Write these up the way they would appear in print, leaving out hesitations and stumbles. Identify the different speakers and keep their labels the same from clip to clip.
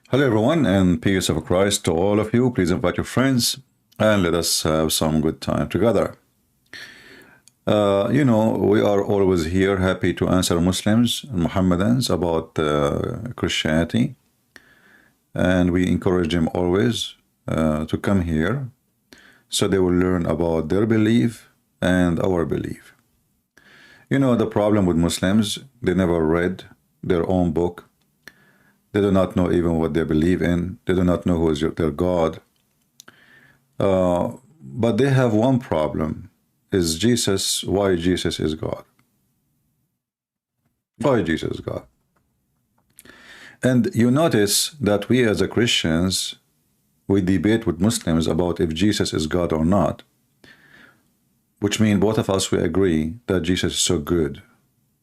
Speaker 1: Hello, everyone, and peace of Christ to all of you. Please invite your friends and let us have some good time together. We are always here happy to answer Muslims and Mohammedans about Christianity, and we encourage them always to come here so they will learn about their belief and our belief. The problem with Muslims, they never read their own book. They do not know even what they believe in. They do not know who is their God. But they have one problem, is Jesus, why Jesus is God. Why Jesus is God. And you notice that we as a Christians, we debate with Muslims about if Jesus is God or not, which means both of us, we agree that Jesus is so good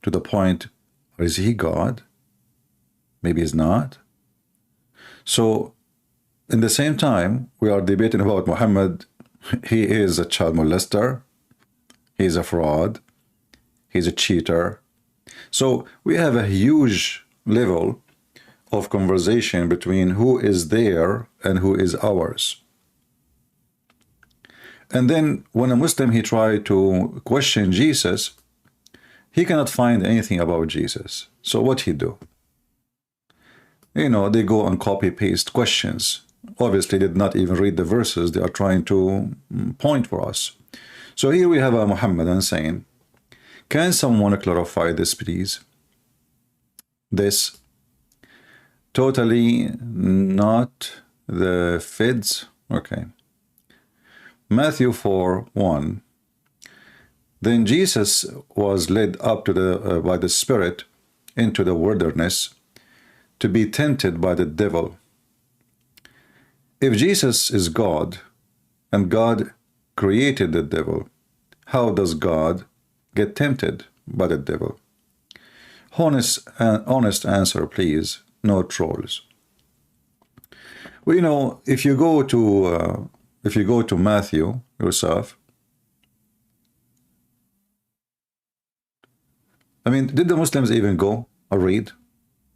Speaker 1: to the point, is he God? Maybe he's not. So, in the same time, we are debating about Muhammad. He is a child molester. He's a fraud. He's a cheater. So, we have a huge level of conversation between who is there and who is ours. And then, when a Muslim, he tried to question Jesus, he cannot find anything about Jesus. So, what he do? They go and copy-paste questions. Obviously, they did not even read the verses they are trying to point for us. So here we have a Muhammadan saying, can someone clarify this, please? This totally not the fids. Okay. Matthew 4:1. Then Jesus was led up to by the Spirit into the wilderness to be tempted by the devil. If Jesus is God and God created the devil, how does God get tempted by the devil? Honest answer, please. No trolls. Well, if you go to Matthew yourself, I mean, did the Muslims even go or read?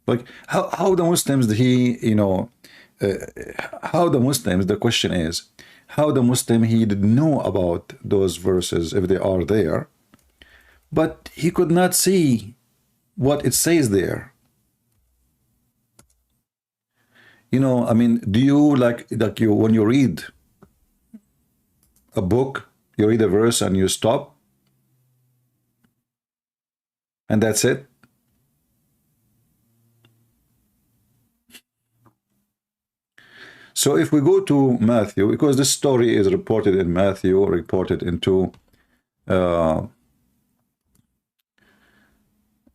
Speaker 1: Like how the Muslims, how the Muslims, the question is, how the Muslim, he didn't know about those verses if they are there, but he could not see what it says there. I mean, do you like you when you read a book, you read a verse and you stop, and that's it? So if we go to Matthew, because this story is reported in Matthew, reported into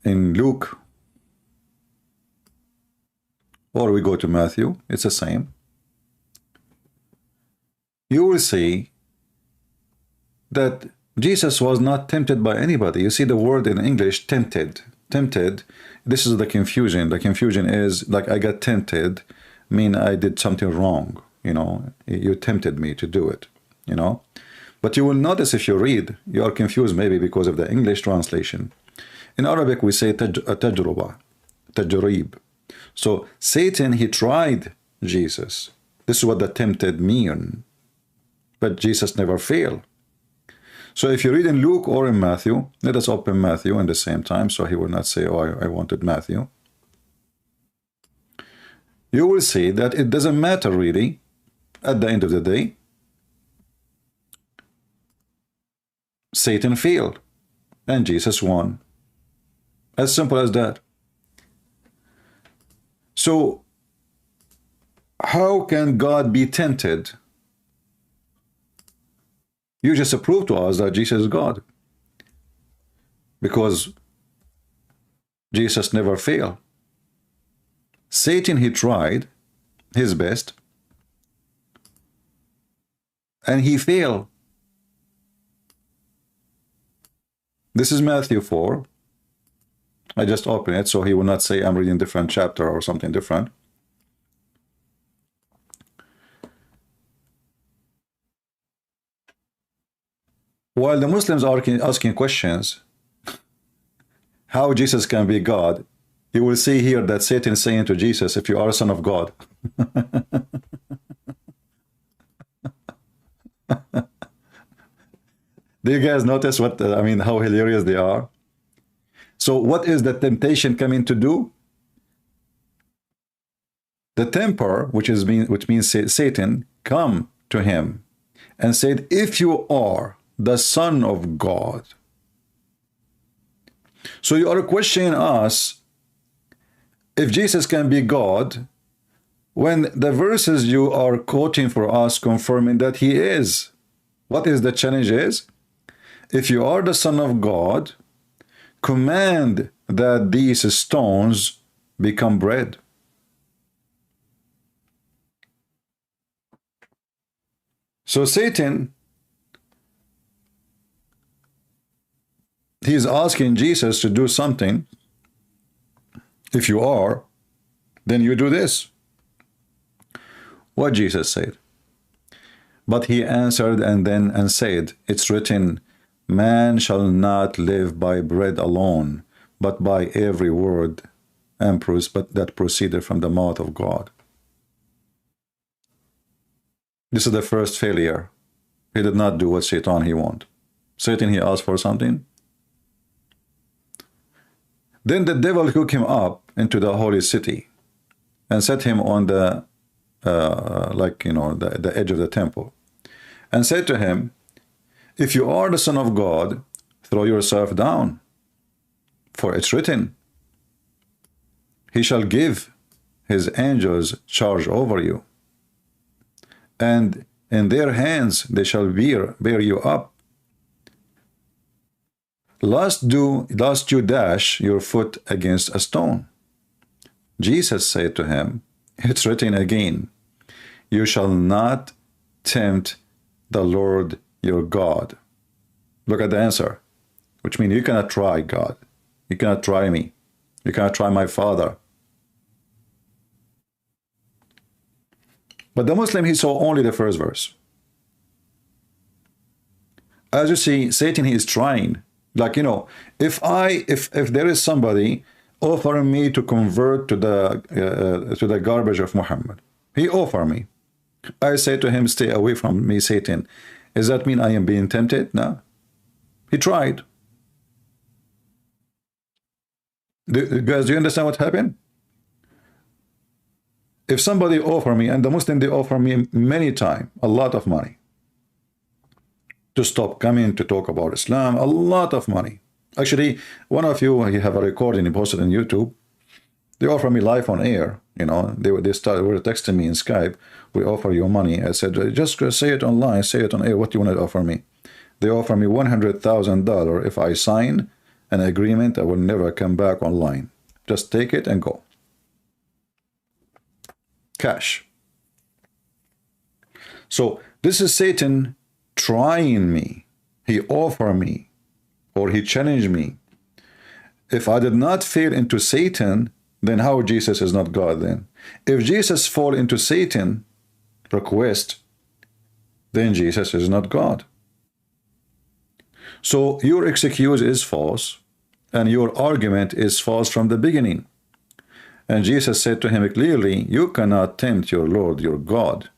Speaker 1: in Luke, or we go to Matthew, it's the same. You will see that Jesus was not tempted by anybody. You see the word in English, tempted. Tempted, this is the confusion. The confusion is like I got tempted, mean I did something wrong, you tempted me to do it, But you will notice if you read, you are confused maybe because of the English translation. In Arabic, we say tajruba, tajrib. So Satan, he tried Jesus. This is what the tempted mean. But Jesus never failed. So if you read in Luke or in Matthew, let us open Matthew at the same time, so he will not say, oh, I wanted Matthew. You will see that it doesn't matter really, at the end of the day, Satan failed and Jesus won. As simple as that. So, how can God be tempted? You just prove to us that Jesus is God. Because Jesus never failed. Satan, he tried his best and he failed. This is Matthew 4. I just open it so he will not say I'm reading different chapter or something different. While the Muslims are asking questions, how Jesus can be God, you will see here that Satan is saying to Jesus, if you are a son of God. Do you guys notice what, I mean, how hilarious they are? So what is the temptation coming to do? The tempter, which means Satan, come to him and said, if you are the Son of God. So you are questioning us if Jesus can be God, when the verses you are quoting for us confirming that he is. What is the challenge is? If you are the Son of God, command that these stones become bread. So Satan, he's asking Jesus to do something. If you are, then you do this. What Jesus said. But he answered and said, it's written, man shall not live by bread alone, but by every word that proceeded from the mouth of God. This is the first failure. He did not do what Satan he wanted. Satan, he asked for something. Then the devil took him up into the holy city and set him on the the edge of the temple, and said to him, if you are the Son of God, throw yourself down, for it's written, he shall give his angels charge over you, and in their hands they shall bear you up, lest you dash your foot against a stone. Jesus said to him, it's written again, you shall not tempt the Lord your God. Look at the answer, which means you cannot try God. You cannot try me. You cannot try my Father. But the Muslim, he saw only the first verse. As you see, Satan, he is trying. Like, if there is somebody offering me to convert to the garbage of Muhammad, he offered me. I say to him, stay away from me, Satan. Does that mean I am being tempted? No. He tried. Guys, do you understand what happened? If somebody offer me, and the Muslim, they offer me many times, a lot of money, to stop coming to talk about Islam, a lot of money. Actually, one of you have a recording he posted on YouTube. They offer me live on air. They were texting me in Skype. We offer you money. I said, just say it online, say it on air. What do you want to offer me? They offer me $100,000 if I sign an agreement. I will never come back online. Just take it and go. Cash. So this is Satan trying me. He offered me, or he challenged me. If I did not fall into Satan, then how Jesus is not God then? If Jesus fall into Satan request, then Jesus is not God. So your excuse is false, and your argument is false from the beginning. And Jesus said to him clearly, you cannot tempt your Lord, your God.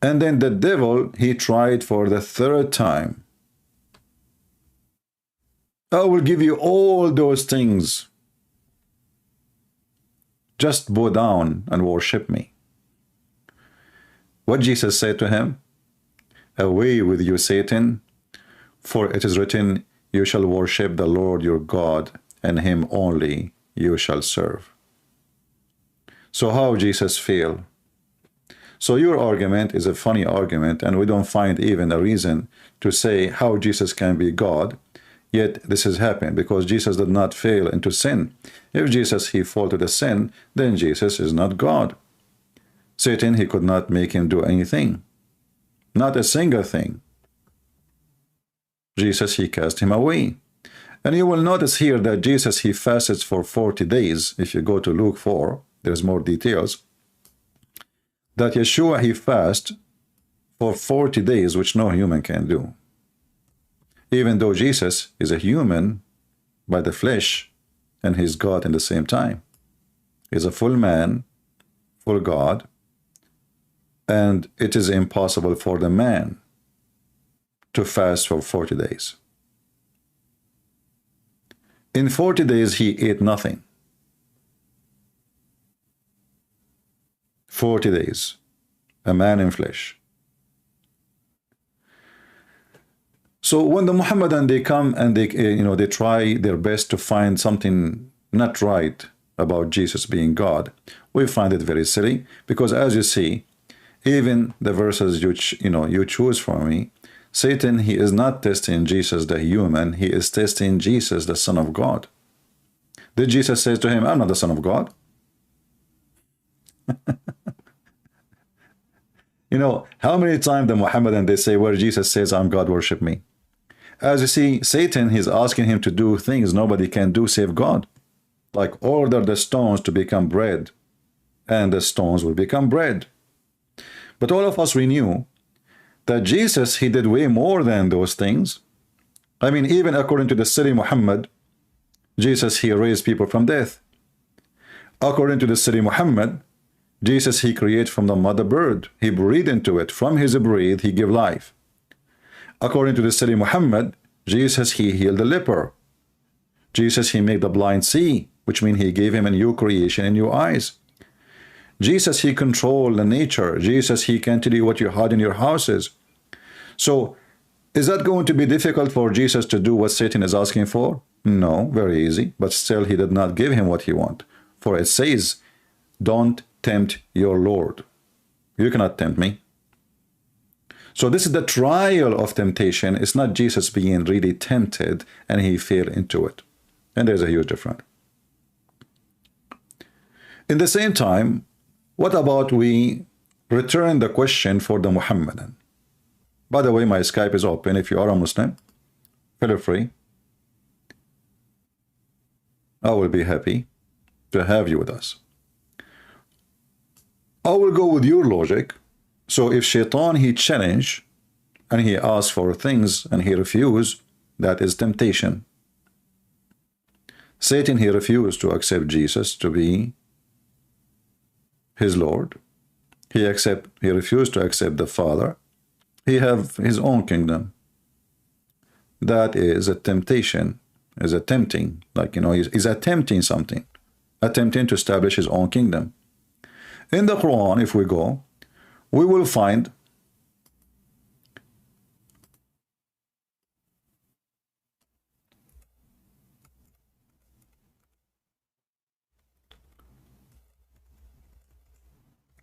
Speaker 1: And then the devil, he tried for the third time. I will give you all those things. Just bow down and worship me. What Jesus said to him? Away with you, Satan, for it is written, you shall worship the Lord your God, and him only you shall serve. So how Jesus failed? So your argument is a funny argument, and we don't find even a reason to say how Jesus can be God, yet this has happened because Jesus did not fail into sin. If Jesus, he fall to the sin, then Jesus is not God. Satan, he could not make him do anything. Not a single thing. Jesus, he cast him away. And you will notice here that Jesus, he fasted for 40 days. If you go to Luke 4, there's more details. That Yeshua, he fasted for 40 days, which no human can do. Even though Jesus is a human by the flesh, and he's God in the same time. He's a full man for God, and it is impossible for the man to fast for 40 days. In 40 days, he ate nothing. 40 days, a man in flesh. So when the Muhammadan, they come and they try their best to find something not right about Jesus being God, we find it very silly, because as you see, even the verses you choose for me, Satan, he is not testing Jesus the human, he is testing Jesus the Son of God. Did Jesus say to him, I'm not the Son of God? How many times the Muhammadan, they say where Jesus says, I'm God, worship me. As you see, Satan, he's asking him to do things nobody can do save God. Like order the stones to become bread, and the stones will become bread. But all of us, we knew that Jesus, he did way more than those things. I mean, even according to the Siri Muhammad, Jesus, he raised people from death. According to the Siri Muhammad, Jesus, he created from the mother bird. He breathed into it. From his breath, he gave life. According to the Siri Muhammad, Jesus, he healed the leper. Jesus, he made the blind see, which means he gave him a new creation and new eyes. Jesus, he controlled the nature. Jesus, he can tell you what you hide in your houses. So, is that going to be difficult for Jesus to do what Satan is asking for? No, very easy. But still, he did not give him what he wants. For it says, don't tempt your Lord. You cannot tempt me. So this is the trial of temptation. It's not Jesus being really tempted and he fell into it. And there's a huge difference. In the same time, what about we return the question for the Muhammadan? By the way, my Skype is open. If you are a Muslim, feel free. I will be happy to have you with us. I will go with your logic. So if Shaitan, he challenge and he asks for things and he refuse, that is temptation. Satan, he refused to accept Jesus to be his Lord. He refused to accept the Father. He have his own kingdom. That is a temptation, is attempting, like, he's attempting something, attempting to establish his own kingdom. In the Quran, if we go, we will find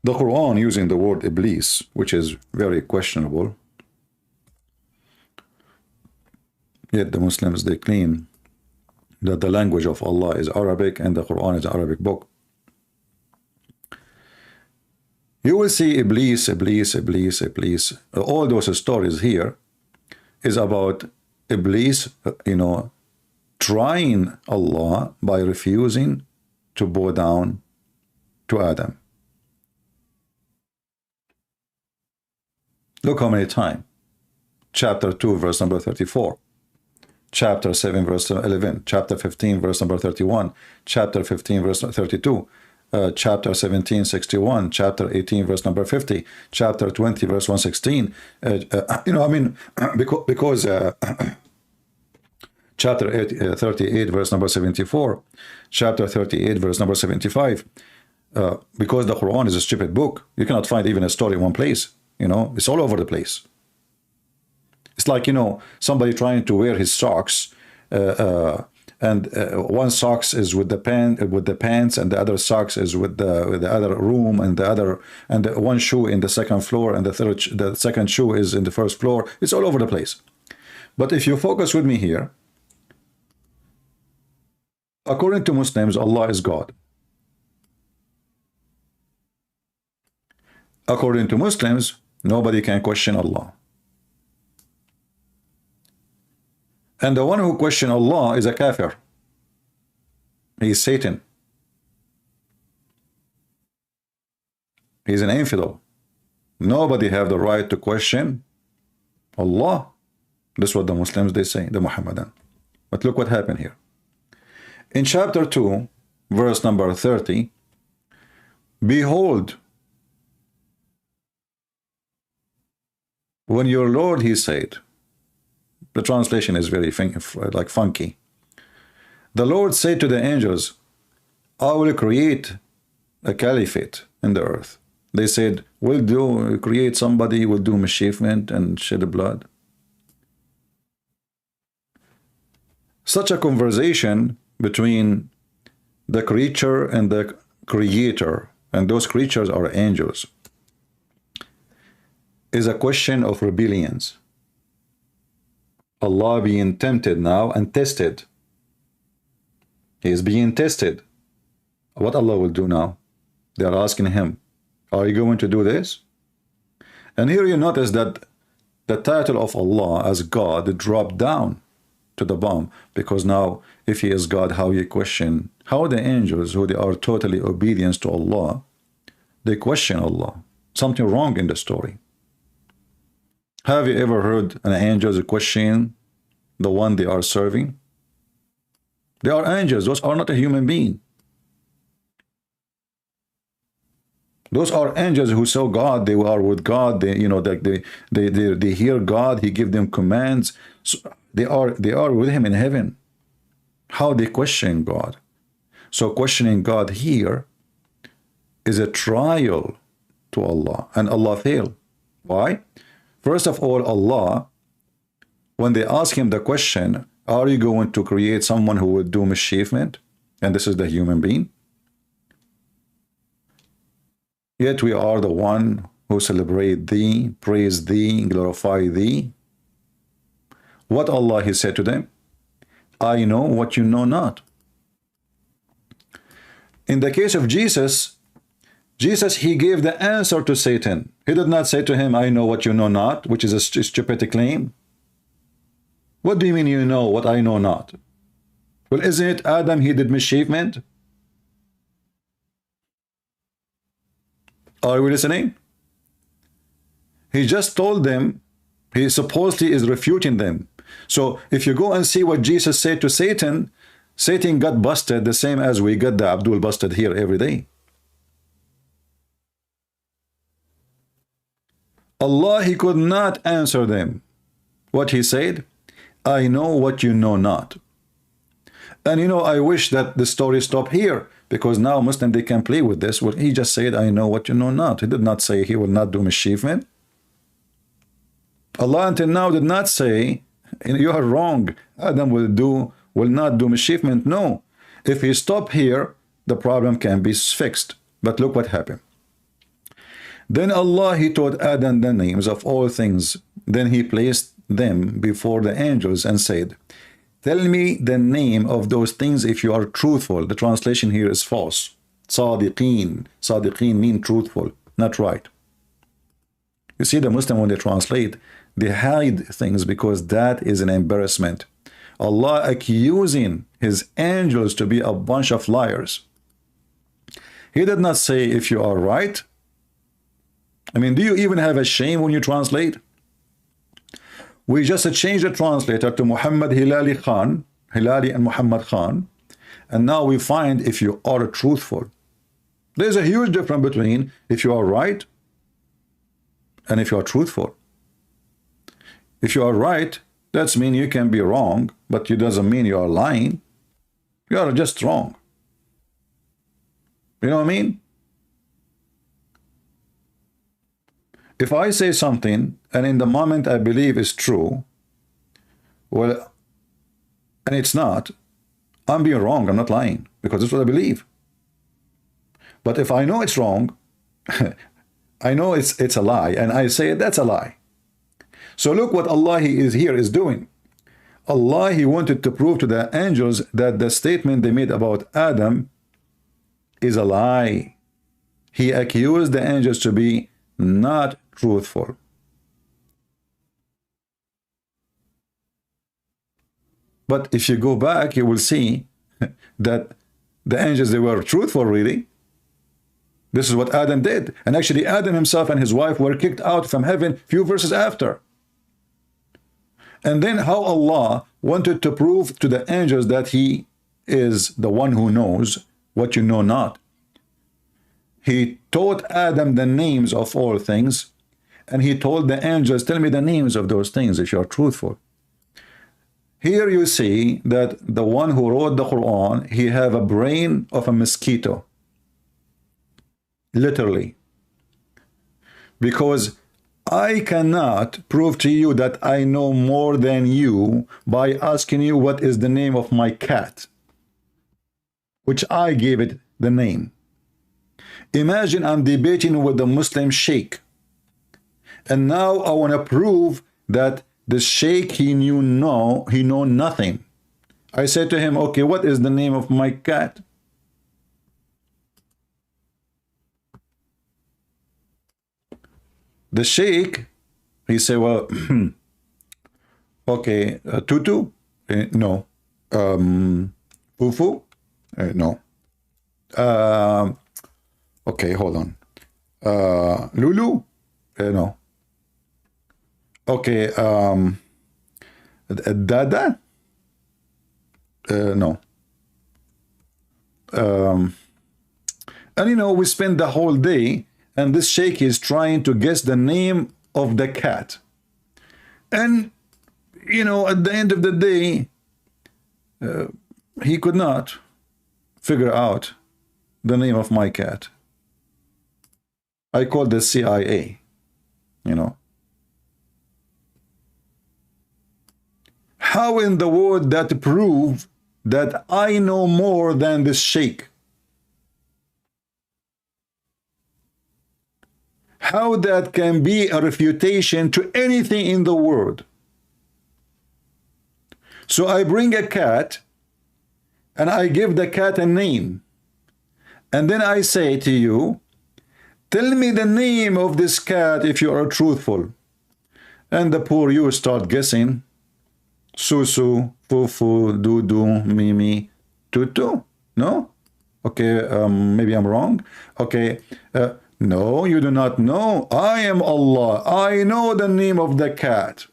Speaker 1: the Quran using the word Iblis, which is very questionable. Yet the Muslims, they claim that the language of Allah is Arabic and the Quran is an Arabic book. You will see Iblis. All those stories here is about Iblis, trying Allah by refusing to bow down to Adam. Look how many times. Chapter 2, verse number 34. Chapter 7, verse 11. Chapter 15, verse number 31. Chapter 15, verse 32. Chapter 17, 61, chapter 18, verse number 50, chapter 20, verse 116. Because chapter 38, verse number 74, chapter 38, verse number 75. Because the Quran is a stupid book, you cannot find even a story in one place. It's all over the place. It's like, somebody trying to wear his socks, and one socks is with the pants, and the other socks is with the other room, and the one shoe in the second floor, and the second shoe is in the first floor. It's all over the place. But if you focus with me here, according to Muslims, Allah is God. According to Muslims, nobody can question Allah. And the one who questions Allah is a kafir. He is Satan. He is an infidel. Nobody have the right to question Allah. This is what the Muslims, they say, the Muhammadan. But look what happened here. In chapter 2, verse number 30, Behold, when your Lord, he said, the translation is very like funky. The Lord said to the angels, I will create a caliphate in the earth. They said, we'll create somebody who will do mischievement and shed blood. Such a conversation between the creature and the creator, and those creatures are angels, is a question of rebellions. Allah being tempted now and tested. He is being tested. What Allah will do now? They are asking him, are you going to do this? And here you notice that the title of Allah as God dropped down to the bottom, because now if he is God, how you question how the angels, who they are totally obedient to Allah, they question Allah. Something wrong in the story. Have you ever heard an angel question the one they are serving? They are angels. Those are not a human being. Those are angels who saw God. They are with God. They, you know, they hear God. He gives them commands. So they are with him in heaven. How they question God? So questioning God here is a trial to Allah, and Allah failed. Why? First of all, Allah, when they ask him the question, are you going to create someone who would do mischievement? And this is the human being. Yet we are the one who celebrate thee, praise thee, glorify thee. What Allah he said to them? I know what you know not. In the case of Jesus, he gave the answer to Satan. He did not say to him, I know what you know not, which is a stupid claim. What do you mean you know what I know not? Well, isn't it Adam, he did mischievement? Are we listening? He just told them, he supposedly is refuting them. So if you go and see what Jesus said to Satan, Satan got busted the same as we got the Abdul busted here every day. Allah, he could not answer them. What he said? I know what you know not. And you know, I wish that the story stopped here, because now Muslim, they can play with this. Well, he just said, I know what you know not. He did not say he will not do mischievement. Allah until now did not say, you are wrong, Adam will not do mischievement. No. If he stopped here, the problem can be fixed. But look what happened. Then Allah, he taught Adam the names of all things. Then he placed them before the angels and said, tell me the name of those things if you are truthful. The translation here is false. Sadiqeen. Sadiqeen mean truthful, not right. You see, the Muslim, when they translate, they hide things because that is an embarrassment. Allah accusing his angels to be a bunch of liars. He did not say if you are right. I mean, do you even have a shame when you translate? We just changed the translator to Muhammad Hilali Khan, Hilali and Muhammad Khan, and now we find if you are truthful. There's a huge difference between if you are right and if you are truthful. If you are right, that means you can be wrong, but it doesn't mean you are lying. You are just wrong. You know what I mean? If I say something and in the moment I believe is true, well, and it's not, I'm being wrong, I'm not lying, because that's what I believe. But if I know it's wrong, I know it's a lie, and I say that's a lie. So look what Allah is doing. Allah, he wanted to prove to the angels that the statement they made about Adam is a lie. He accused the angels to be not truthful. But if you go back, you will see that the angels, they were truthful, really. This is what Adam did. And actually, Adam himself and his wife were kicked out from heaven few verses after. And then how Allah wanted to prove to the angels that he is the one who knows what you know not. he taught Adam the names of all things, and he told the angels, tell me the names of those things if you are truthful. Here you see that the one who wrote the Quran, he have a brain of a mosquito. Literally. Because I cannot prove to you that I know more than you by asking you what is the name of my cat, which I gave it the name. Imagine I'm debating with the Muslim sheikh, and now I want to prove that the sheikh, he knew nothing. I said to him, okay, what is the name of my cat? The sheikh, he said, well, okay, Tutu? No. Fufu? No. Okay, hold on. Lulu? No. Okay, Dada? No. And you know, we spend the whole day, and this sheikh is trying to guess the name of the cat. And, you know, at the end of the day, he could not figure out the name of my cat. I called the CIA, you know. How in the world that prove that I know more than this sheikh? How that can be a refutation to anything in the world? So I bring a cat and I give the cat a name. And then I say to you, tell me the name of this cat if you are truthful. And the poor you start guessing. Susu, Fufu, Dudu, Mimi, Tutu. No? Okay, maybe I'm wrong. Okay, no, you do not know. I am Allah. I know the name of the cat.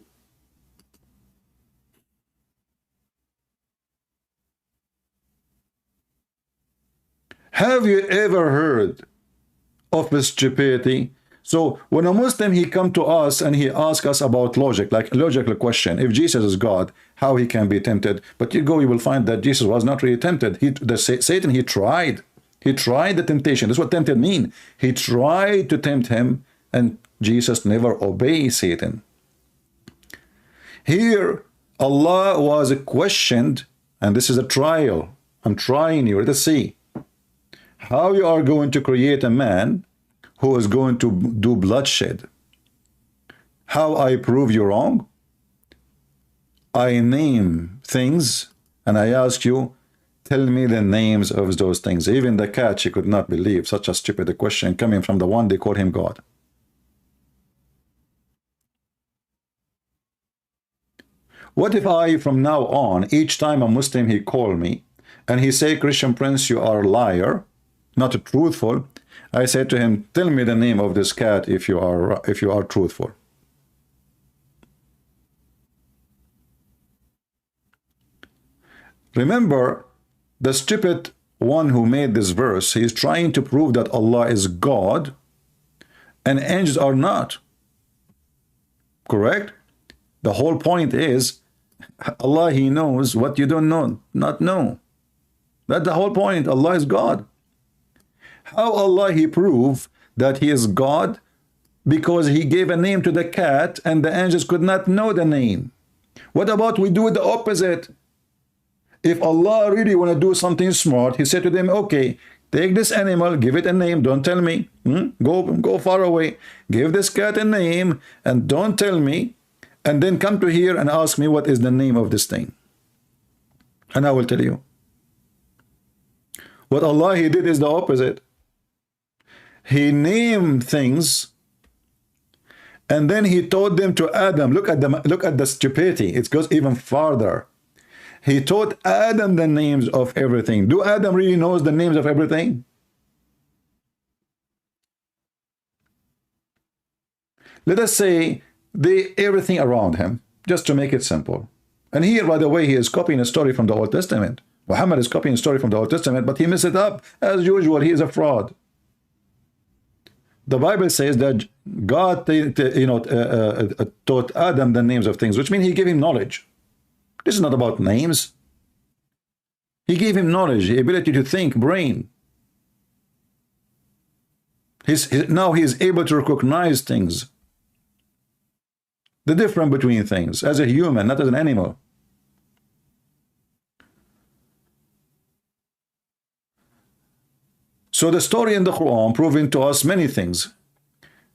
Speaker 1: Have you ever heard of stupidity? So when a Muslim, he come to us and he ask us about logic, like a logical question, if Jesus is God, how he can be tempted? But you will find that Jesus was not really tempted. Satan, he tried the temptation. That's what tempted mean. He tried to tempt him, and Jesus never obeyed Satan. Here, Allah was questioned, and this is a trial. I'm trying you to see how you are going to create a man who is going to do bloodshed. How I prove you wrong? I name things and I ask you, tell me the names of those things. Even the cat, she could not believe such a stupid question coming from the one they call him God. What if I, from now on, each time a Muslim, he call me and he say, Christian Prince, you are a liar, not truthful. I said to him, tell me the name of this cat if you are truthful. Remember, the stupid one who made this verse, he is trying to prove that Allah is God and angels are not. Correct? The whole point is, Allah, he knows what you don't not know. That's the whole point. Allah is God. How Allah he prove that he is God? Because he gave a name to the cat and the angels could not know the name. What about we do the opposite? If Allah really want to do something smart, he said to them, okay, take this animal, give it a name, don't tell me. Go far away. Give this cat a name and don't tell me. And then come to here and ask me what is the name of this thing. And I will tell you. What Allah he did is the opposite. He named things, and then he taught them to Adam. Look at the stupidity. It goes even farther. He taught Adam the names of everything. Do Adam really knows the names of everything? Let us say everything around him, just to make it simple. And here, by the way, he is copying a story from the Old Testament. Muhammad is copying a story from the Old Testament, but he messed it up. As usual, he is a fraud. The Bible says that God, taught Adam the names of things, which means he gave him knowledge. This is not about names. He gave him knowledge, the ability to think, brain. Now he is able to recognize things. The difference between things, as a human, not as an animal. So the story in the Quran proving to us many things.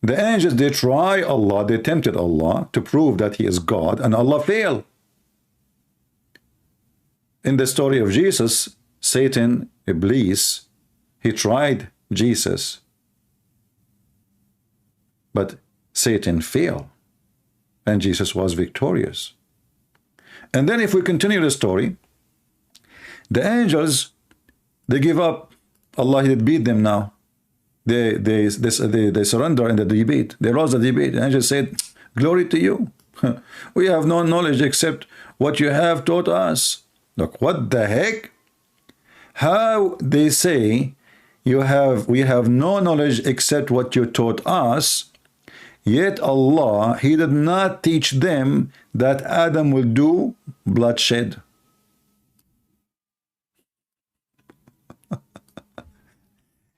Speaker 1: The angels, they try Allah, they tempted Allah to prove that he is God, and Allah failed. In the story of Jesus, Satan, Iblis, he tried Jesus, but Satan failed, and Jesus was victorious. And then if we continue the story, the angels, they give up. Allah did beat them now. They surrender in the debate. They lost the debate. The angels said, glory to you. We have no knowledge except what you have taught us. Look, what the heck? How they say we have no knowledge except what you taught us, yet Allah, he did not teach them that Adam will do bloodshed.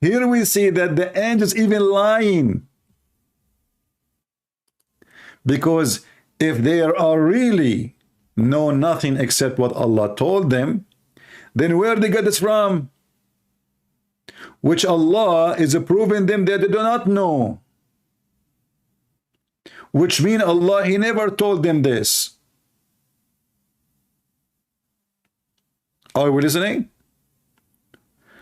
Speaker 1: Here we see that the angels even lying. Because if they are really know nothing except what Allah told them, then where they get this from? Which Allah is proving them that they do not know. Which means Allah, he never told them this. Are we listening?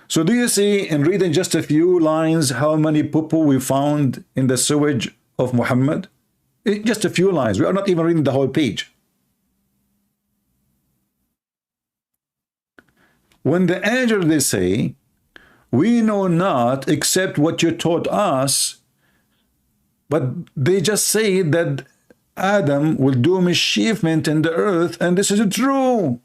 Speaker 1: So do you see, in reading just a few lines, how many poo-poo we found in the sewage of Muhammad? Just a few lines. We are not even reading the whole page. When the angels, they say, we know not except what you taught us, but they just say that Adam will do mischievement in the earth, and this is true.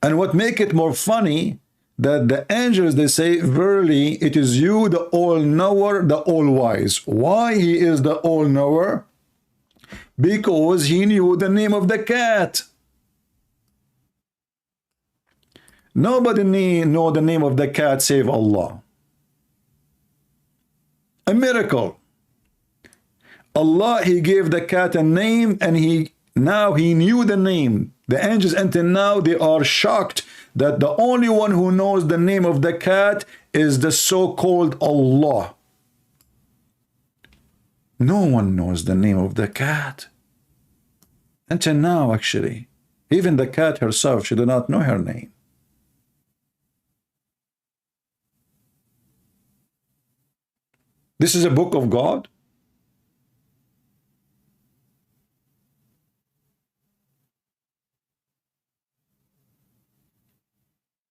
Speaker 1: And what make it more funny, that the angels, they say, verily, it is you, the all-knower, the all-wise. Why he is the all-knower? Because he knew the name of the cat. Nobody know the name of the cat save Allah. A miracle. Allah, he gave the cat a name, and now he knew the name. The angels until now, they are shocked that the only one who knows the name of the cat is the so-called Allah. No one knows the name of the cat. Until now, actually. Even the cat herself, she did not know her name. This is a book of God.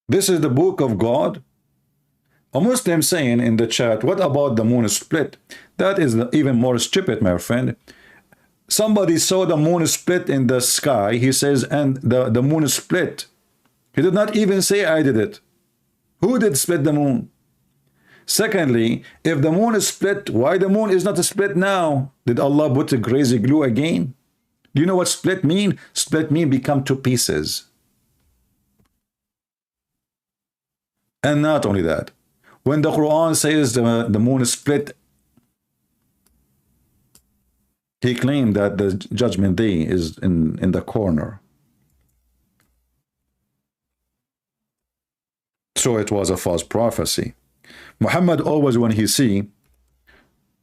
Speaker 1: This is the book of God. A Muslim saying in the chat, what about the moon split? That is even more stupid, my friend. Somebody saw the moon split in the sky. He says, and the moon split. He did not even say, I did it. Who did split the moon? Secondly, if the moon is split, why the moon is not split now? Did Allah put a crazy glue again? Do you know what split mean? Split mean become two pieces. And not only that, when the Quran says the moon is split, he claimed that the judgment day is in the corner. So it was a false prophecy. Muhammad always, when he see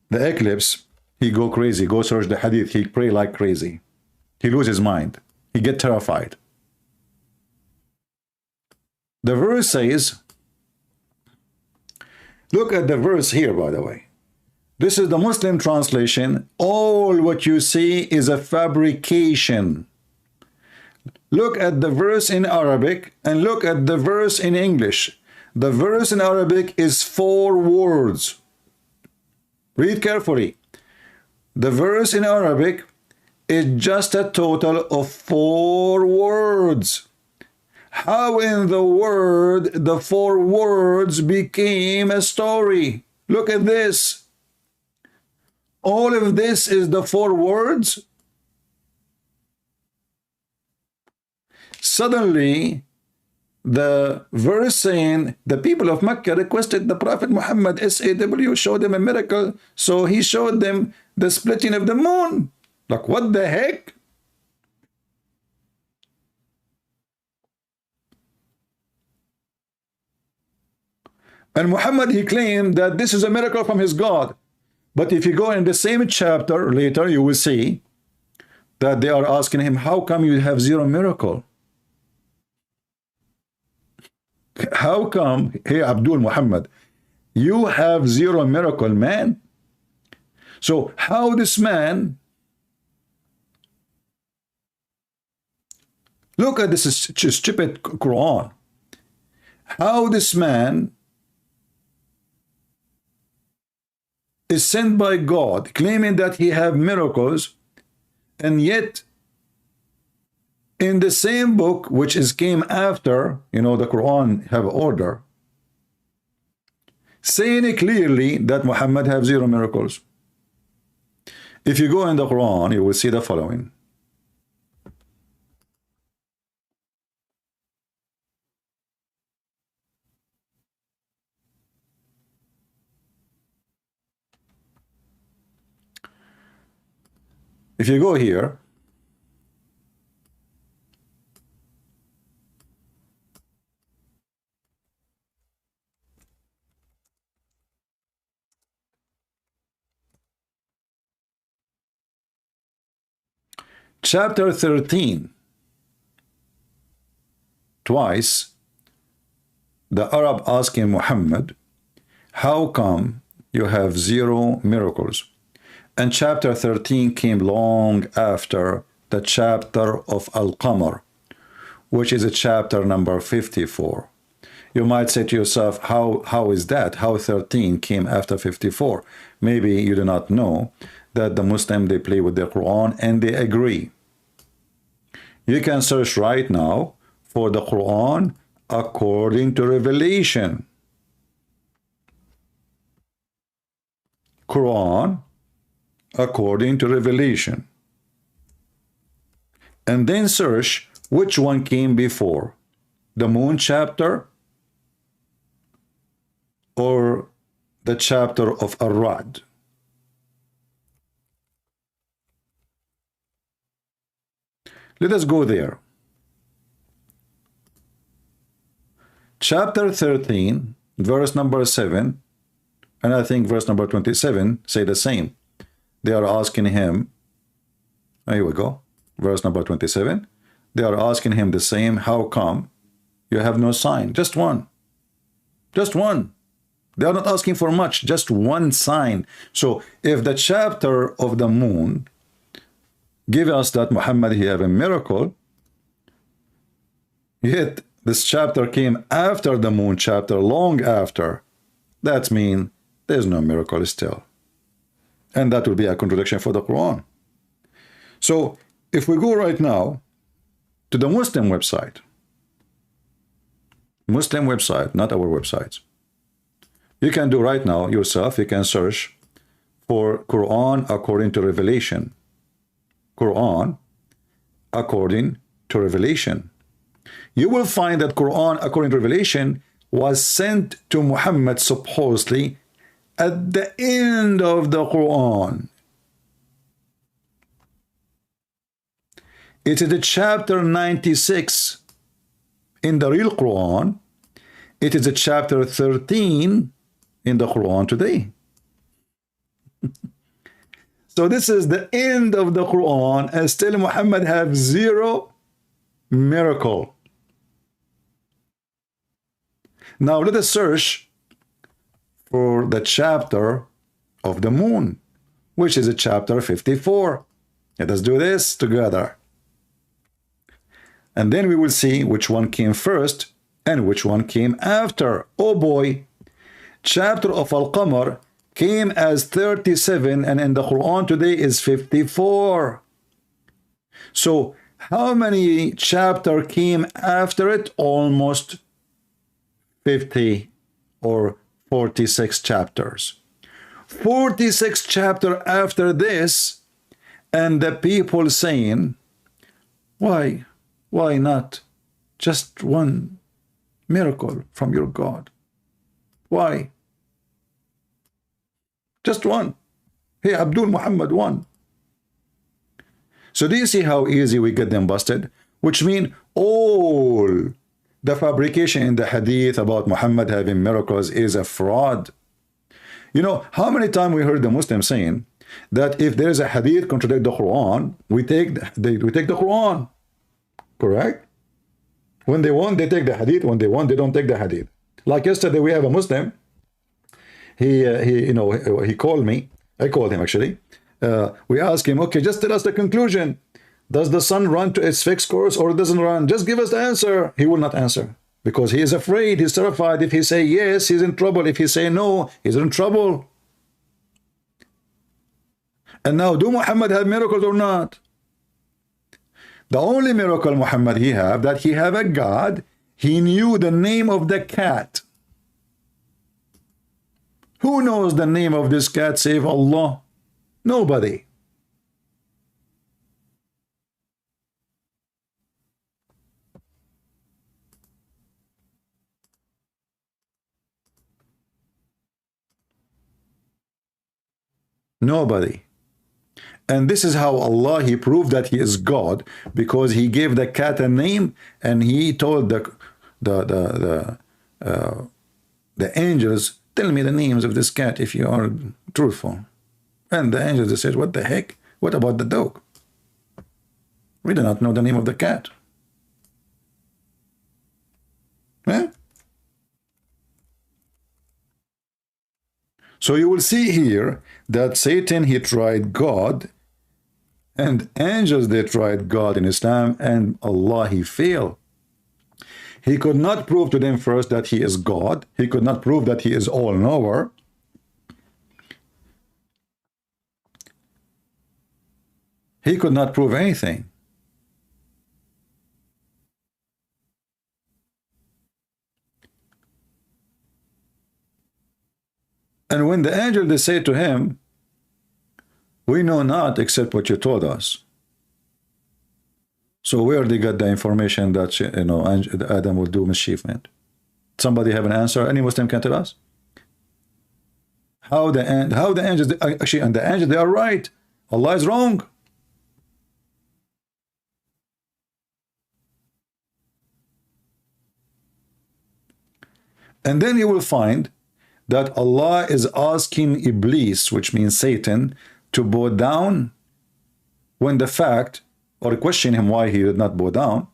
Speaker 1: the eclipse, he go crazy, go search the hadith, he pray like crazy. He lose his mind. He get terrified. The verse says, look at the verse here, by the way. This is the Muslim translation. All what you see is a fabrication. Look at the verse in Arabic and look at the verse in English. The verse in Arabic is 4 words. Read carefully. The verse in Arabic is just a total of 4 words. How in the word the 4 words became a story? Look at this. All of this is the 4 words. Suddenly, the verse saying the people of Mecca requested the Prophet Muhammad SAW show them a miracle, so he showed them the splitting of the moon. Like, what the heck? And Muhammad, he claimed that this is a miracle from his God. But if you go in the same chapter later, you will see that they are asking him, how come you have 0 miracle? How come, hey Abdul Muhammad, you have 0 miracle, man? So how this man, look at this stupid Quran, how this man is sent by God, claiming that he have miracles, and yet in the same book, which is came after, you know, the Quran have order, saying it clearly that Muhammad have 0 miracles. If you go in the Quran, you will see the following. If you go here, chapter 13, twice, the Arab asking Muhammad, how come you have 0 miracles? And chapter 13 came long after the chapter of Al-Qamar, which is a chapter number 54. You might say to yourself, how is that? How 13 came after 54? Maybe you do not know that the Muslim, they play with the Quran and they agree. You can search right now for the Quran according to Revelation. Quran according to Revelation. And then search which one came before, the moon chapter or the chapter of Ar-Ra'd. Let us go there. Chapter 13, verse number 7, and I think verse number 27 say the same. They are asking him, here we go, verse number 27. They are asking him the same, how come you have no sign? Just one. Just one. They are not asking for much, just one sign. So if the chapter of the moon give us that Muhammad, he have a miracle, yet this chapter came after the moon chapter, long after, that means there's no miracle still. And that will be a contradiction for the Quran. So if we go right now to the Muslim website, not our websites, you can do right now yourself, you can search for Quran according to Revelation. Quran according to Revelation. You will find that Quran according to Revelation was sent to Muhammad supposedly at the end of the Quran. It is the chapter 96 in the real Quran. It is a chapter 13 in the Quran today. So this is the end of the Quran, and still Muhammad have 0 miracle. Now let us search for the chapter of the moon, which is a chapter 54. Let us do this together. And then we will see which one came first and which one came after. Oh boy, chapter of Al-Qamar came as 37 and in the Quran today is 54. So How many chapter came after it? Almost 50 or 46 chapters. 46 chapter after this, and the people saying, why not just one miracle from your God? Why? Just one. Hey, Abdul Muhammad, one. So do you see how easy we get them busted? Which mean all the fabrication in the hadith about Muhammad having miracles is a fraud. You know, how many times we heard the Muslims saying that if there is a hadith contradict the Quran, we take the Quran. Correct? When they want, they take the hadith. When they want, they don't take the hadith. Like yesterday, we have a Muslim. He called me. I called him actually. We asked him, okay, just tell us the conclusion. Does the sun run to its fixed course or it doesn't run? Just give us the answer. He will not answer because he is afraid. He's terrified. If he say yes, he's in trouble. If he say no, he's in trouble. And now, do Muhammad have miracles or not? The only miracle Muhammad he have, that he have a God. He knew the name of the cat. Who knows the name of this cat save Allah? Nobody. Nobody. And this is how Allah, he proved that he is God, because he gave the cat a name and he told the angels, tell me the names of this cat if you are truthful. And the angels said, what the heck? What about the dog? We do not know the name of the cat. Eh? So you will see here that Satan, he tried God, and angels, they tried God in Islam, and Allah, he failed. He could not prove to them first that he is God. He could not prove that he is all-knower. He could not prove anything. And when the angel, they say to him, we know not except what you told us. So where they got the information that, you know, Adam will do mischievement? Somebody have an answer? Any Muslim can tell us? How the angels, actually, and the angels, they are right. Allah is wrong. And then you will find that Allah is asking Iblis, which means Satan, to bow down, when the fact, or question him why he did not bow down,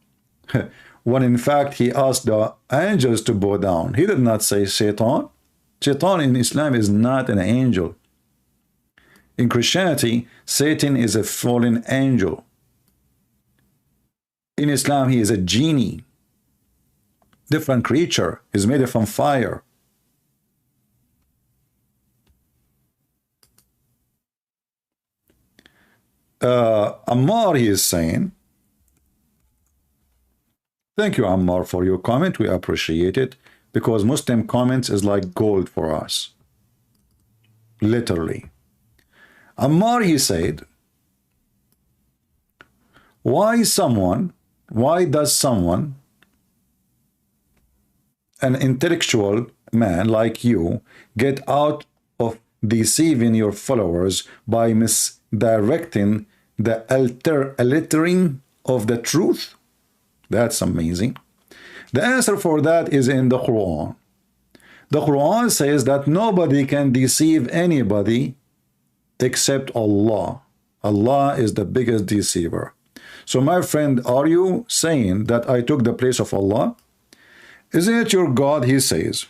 Speaker 1: when in fact he asked the angels to bow down. He did not say Satan. Satan in Islam is not an angel. In Christianity, Satan is a fallen angel. In Islam, he is a genie. Different creature, is made from fire. Ammar, he is saying, thank you, Ammar, for your comment. We appreciate it, because Muslim comments is like gold for us. Literally. Ammar, he said, why does someone, an intellectual man like you, get out of deceiving your followers by misdirecting the altering of the truth? That's amazing. The answer for that is in the Quran. The Quran says that nobody can deceive anybody except Allah. Allah is the biggest deceiver. So my friend, are you saying that I took the place of Allah? Isn't it your God, he says?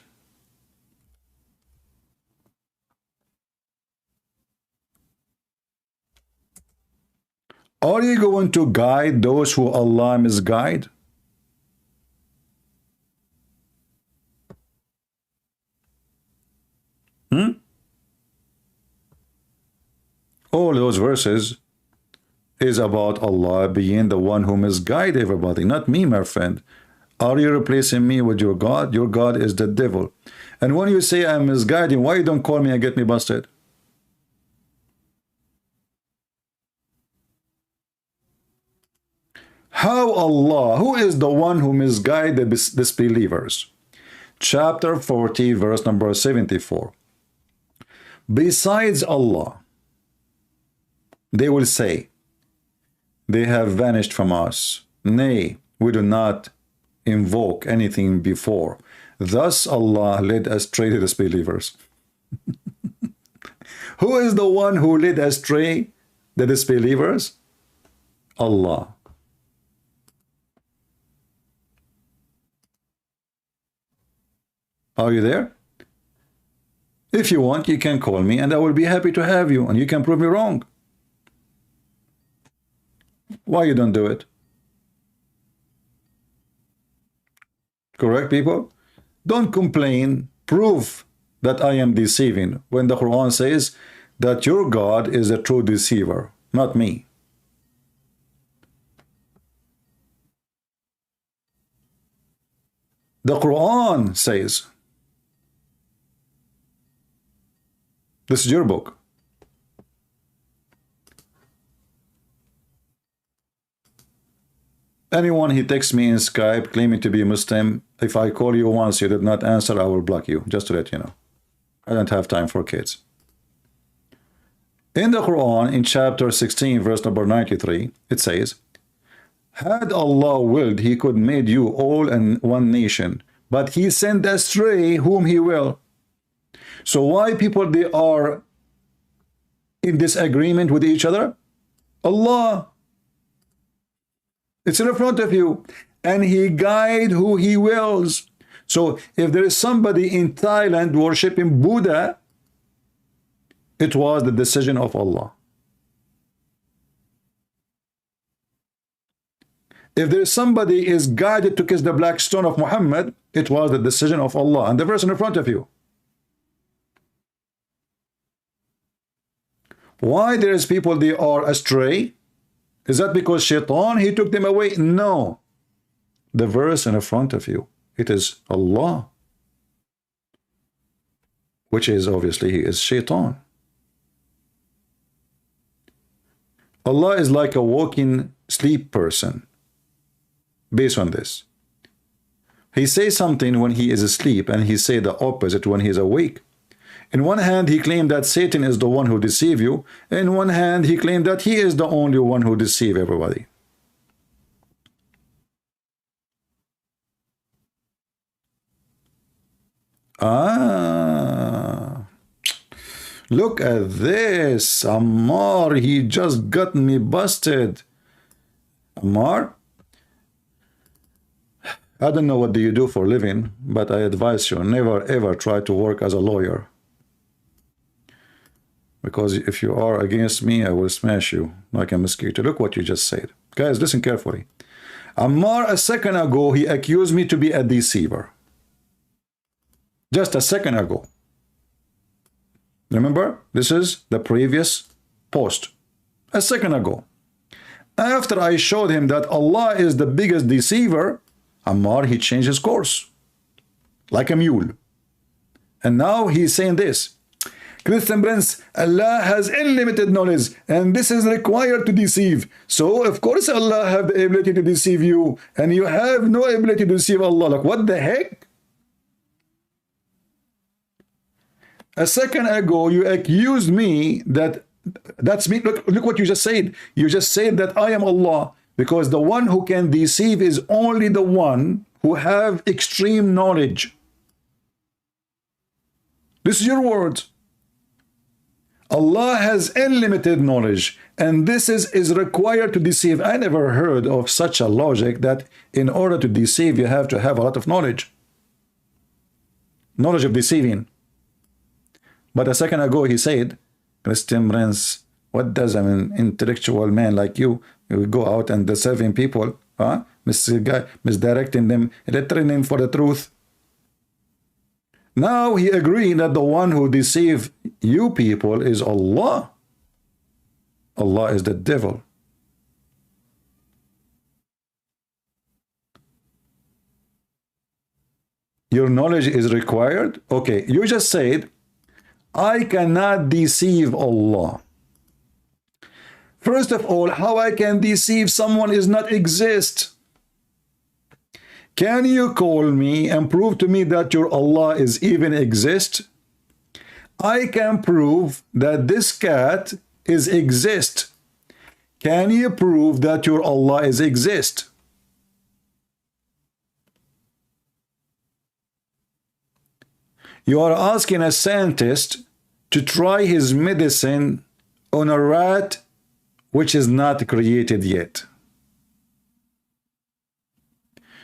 Speaker 1: Are you going to guide those who Allah misguide? All those verses is about Allah being the one who misguides everybody, not me, my friend. Are you replacing me with your God? Your God is the devil. And when you say I'm misguiding, why you don't call me and get me busted? How Allah, who is the one who misguides the disbelievers? Chapter 40, verse number 74. Besides Allah, they will say, they have vanished from us. Nay, we do not invoke anything before. Thus Allah led astray the disbelievers. Who is the one who led astray the disbelievers? Allah. Are you there? If you want, you can call me and I will be happy to have you and you can prove me wrong. Why you don't do it? Correct, people? Don't complain. Prove that I am deceiving when the Quran says that your God is a true deceiver, not me. The Quran says, this is your book. Anyone he texts me in Skype claiming to be Muslim, if I call you once you did not answer, I will block you, just to let you know. I don't have time for kids. In the Quran, in chapter 16, verse number 93, it says, had Allah willed, he could made you all in one nation, but he sent astray whom he will. So why people they are in disagreement with each other? Allah. It's in front of you. And he guide who he wills. So if there is somebody in Thailand worshiping Buddha, it was the decision of Allah. If there is somebody is guided to kiss the black stone of Muhammad, it was the decision of Allah. And the verse in front of you. Why there is people they are astray? Is that because Shaitan, he took them away? No. The verse in front of you, it is Allah. Which is obviously, he is Shaitan. Allah is like a walking sleep person. Based on this. He says something when he is asleep and he say the opposite when he is awake. In one hand, he claimed that Satan is the one who deceives you. In one hand, he claimed that he is the only one who deceives everybody. Ah, look at this. Ammar, he just got me busted. Ammar, I don't know what do you do for a living, but I advise you, never ever try to work as a lawyer. Because if you are against me, I will smash you like a mosquito. Look what you just said. Guys, listen carefully. Ammar, a second ago, he accused me to be a deceiver. Just a second ago. Remember, this is the previous post. A second ago. After I showed him that Allah is the biggest deceiver, Ammar, he changed his course. Like a mule. And now he's saying this. Christian Prince, Allah has unlimited knowledge and this is required to deceive. So, of course, Allah have the ability to deceive you and you have no ability to deceive Allah. Like, what the heck? A second ago, you accused me that's me. Look what you just said. You just said that I am Allah because the one who can deceive is only the one who have extreme knowledge. This is your words. Allah has unlimited knowledge and this is required to deceive. I never heard of such a logic that in order to deceive you have to have a lot of knowledge. Knowledge of deceiving. But a second ago he said, Christian Prince, what does an intellectual man like you go out and deceiving people, misdirecting them, lettering them for the truth? Now he agreed that the one who deceives you people is Allah. Allah is the devil. Your knowledge is required. Okay, you just said, I cannot deceive Allah. First of all, how I can deceive someone is not exist. Can you call me and prove to me that your Allah is even exist? I can prove that this cat is exist. Can you prove that your Allah is exist? You are asking a scientist to try his medicine on a rat which is not created yet.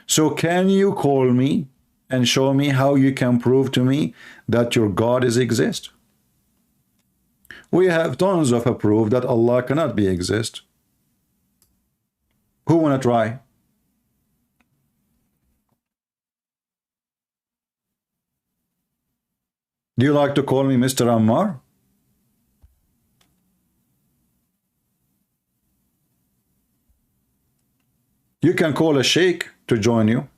Speaker 1: So can you call me and show me how you can prove to me that your God is exist? We have tons of proof that Allah cannot be exist. Who wanna try? Do you like to call me Mr. Ammar? You can call a sheikh to join you.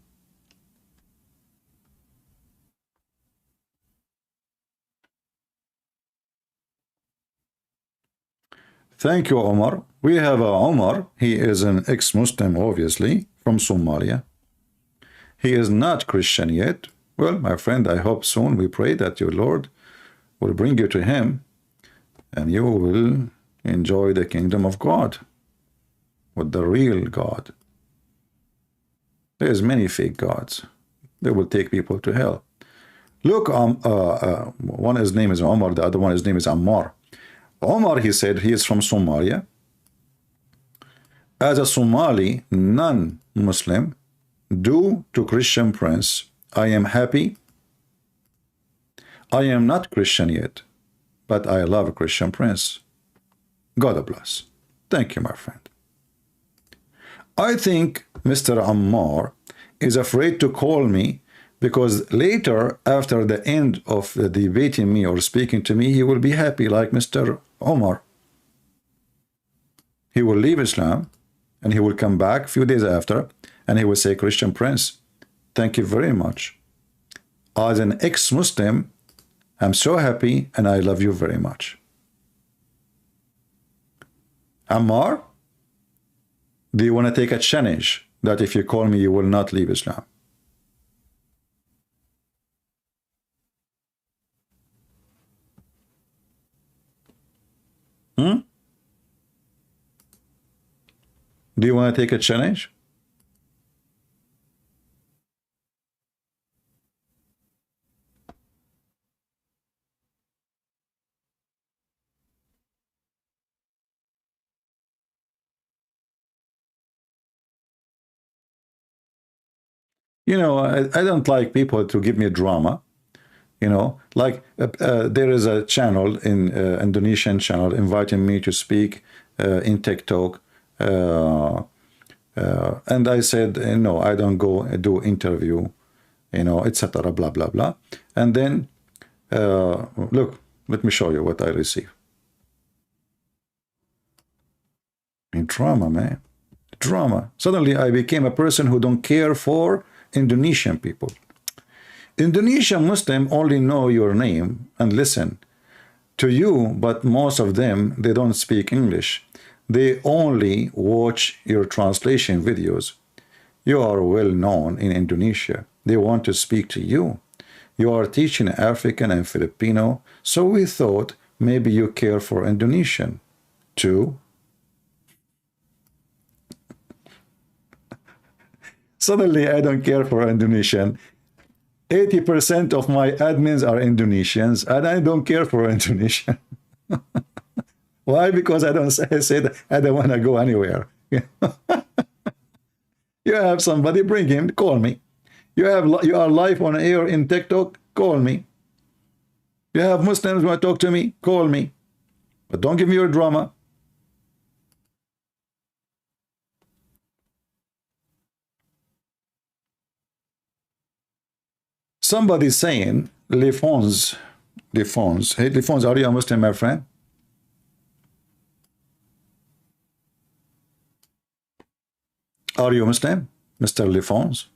Speaker 1: Thank you, Omar. We have Omar. He is an ex-Muslim, obviously, from Somalia. He is not Christian yet. Well, my friend, I hope soon, we pray that your Lord will bring you to him and you will enjoy the kingdom of God with the real God. There's many fake gods. They will take people to hell. Look, one his name is Omar, the other one his name is Ammar. Omar, he said he is from Somalia. As a Somali non-Muslim, due to Christian prince, I am happy. I am not Christian yet, but I love Christian prince. God bless. Thank you, my friend. I think Mr. Ammar is afraid to call me because later, after the end of the debating me or speaking to me, he will be happy like Mr. Omar. He will leave Islam and he will come back a few days after and he will say, Christian prince, thank you very much. As an ex-Muslim, I'm so happy and I love you very much. Ammar, do you want to take a challenge that if you call me, you will not leave Islam? Do you want to take a challenge? You know, I don't like people to give me drama. You know, like there is a channel in Indonesian channel inviting me to speak in TikTok. And I said, no, I don't go do interview, you know, etc. Blah, blah, blah. And then, look, let me show you what I receive. In drama, man. Drama. Suddenly I became a person who don't care for Indonesian people. Indonesian Muslim only know your name and listen to you, but most of them, they don't speak English. They only watch your translation videos. You are well known in Indonesia. They want to speak to you. You are teaching African and Filipino, so we thought maybe you care for Indonesian too. Suddenly I don't care for Indonesian. 80% of my admins are Indonesians, and I don't care for Indonesian. Why? Because I don't say that I don't want to go anywhere. You have somebody, bring him, call me. You are live on air in TikTok, call me. You have Muslims want to talk to me, call me. But don't give me your drama. Somebody's saying, Lefons. Hey, Lefons, are you a Muslim, my friend? Are you Muslim, Mr. Lefons?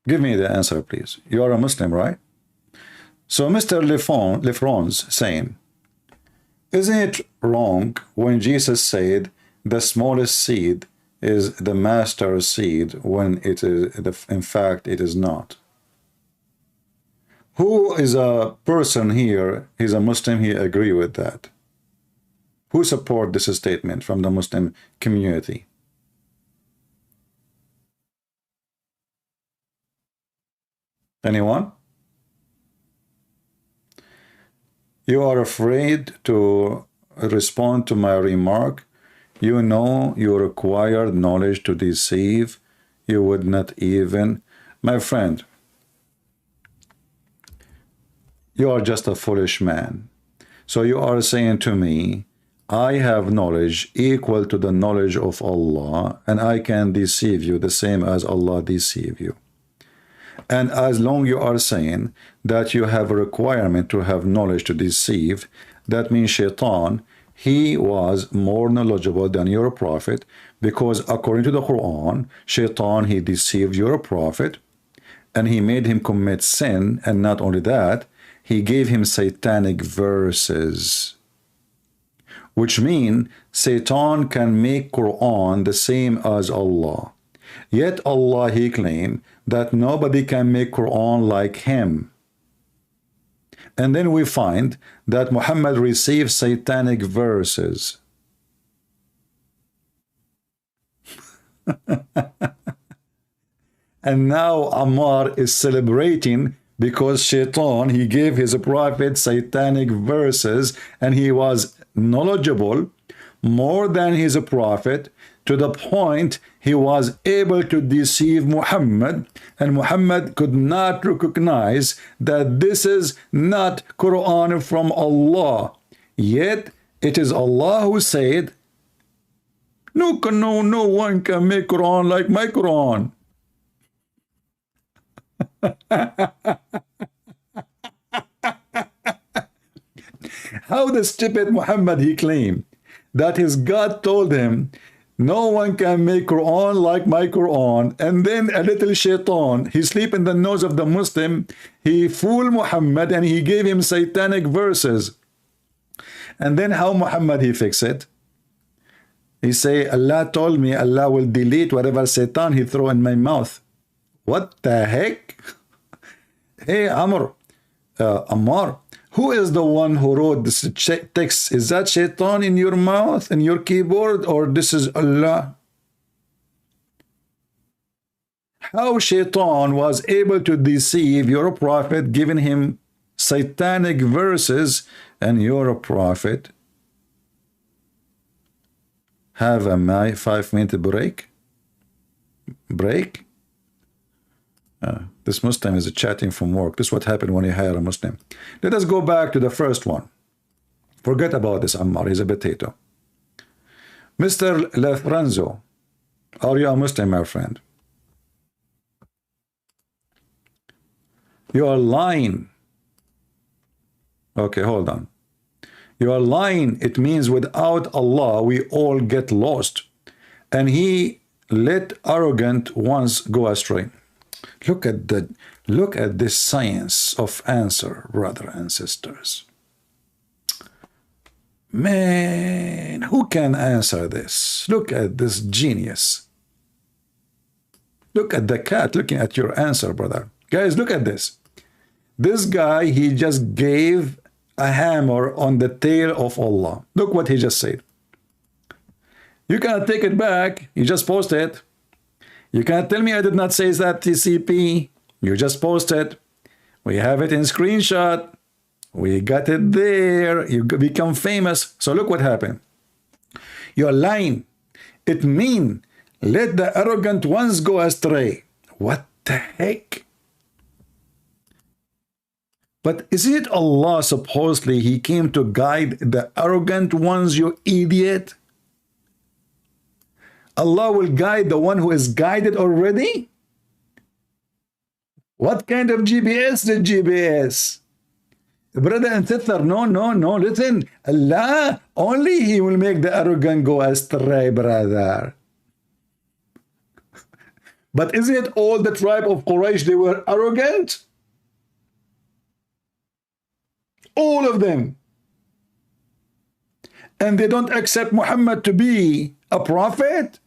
Speaker 1: Give me the answer, please. You are a Muslim, right? So Mr. Lefron's saying, isn't it wrong when Jesus said the smallest seed is the master seed when it is, in fact, it is not? Who is a person here, he's a Muslim, he agree with that? Who support this statement from the Muslim community? Anyone? You are afraid to respond to my remark. You know you require knowledge to deceive. You would not even. My friend, you are just a foolish man. So you are saying to me, I have knowledge equal to the knowledge of Allah, and I can deceive you the same as Allah deceive you. And as long you are saying that you have a requirement to have knowledge to deceive, that means Shaitan, he was more knowledgeable than your prophet, because according to the Quran, Shaitan, he deceived your prophet, and he made him commit sin, and not only that, he gave him satanic verses, which mean Satan can make Quran the same as Allah. Yet Allah, he claimed that nobody can make Quran like him. And then we find that Muhammad received satanic verses. And now Ammar is celebrating because Shaitan, he gave his prophet satanic verses, and he was knowledgeable more than his prophet, to the point he was able to deceive Muhammad, and Muhammad could not recognize that this is not Quran from Allah. Yet it is Allah who said, no one can make Quran like my Quran. How the stupid Muhammad, he claimed that his God told him, no one can make Quran like my Quran, and then a little Shaitan, he sleep in the nose of the Muslim, he fooled Muhammad and he gave him satanic verses. And then how Muhammad he fix it? He say, Allah told me Allah will delete whatever Satan he throw in my mouth. What the heck? Hey Ammar, who is the one who wrote this text? Is that Shaitan in your mouth, in your keyboard, or this is Allah? How Shaitan was able to deceive your prophet, giving him satanic verses, and your prophet have a 5-minute break? This Muslim is chatting from work. This is what happened when you hire a Muslim. Let us go back to the first one. Forget about this Ammar, he's a potato. Mr. Lefranzo, are you a Muslim, my friend? You are lying. Okay, hold on. You are lying. It means without Allah, we all get lost. And he let arrogant ones go astray. Look at this science of answer, brother and sisters. Man, who can answer this? Look at this genius. Look at the cat looking at your answer, brother. Guys, look at this. This guy, he just gave a hammer on the tail of Allah. Look what he just said. You cannot take it back. You just post it. You can't tell me I did not say that TCP. You just posted. We have it in screenshot. We got it there. You become famous. So look what happened. You're lying. It means let the arrogant ones go astray. What the heck? But isn't it Allah supposedly he came to guide the arrogant ones, you idiot? Allah will guide the one who is guided already? What kind of GPS did GPS? Brother and sister, no, listen. Allah, only he will make the arrogant go astray, brother. But isn't it all the tribe of Quraysh, they were arrogant? All of them. And they don't accept Muhammad to be a prophet?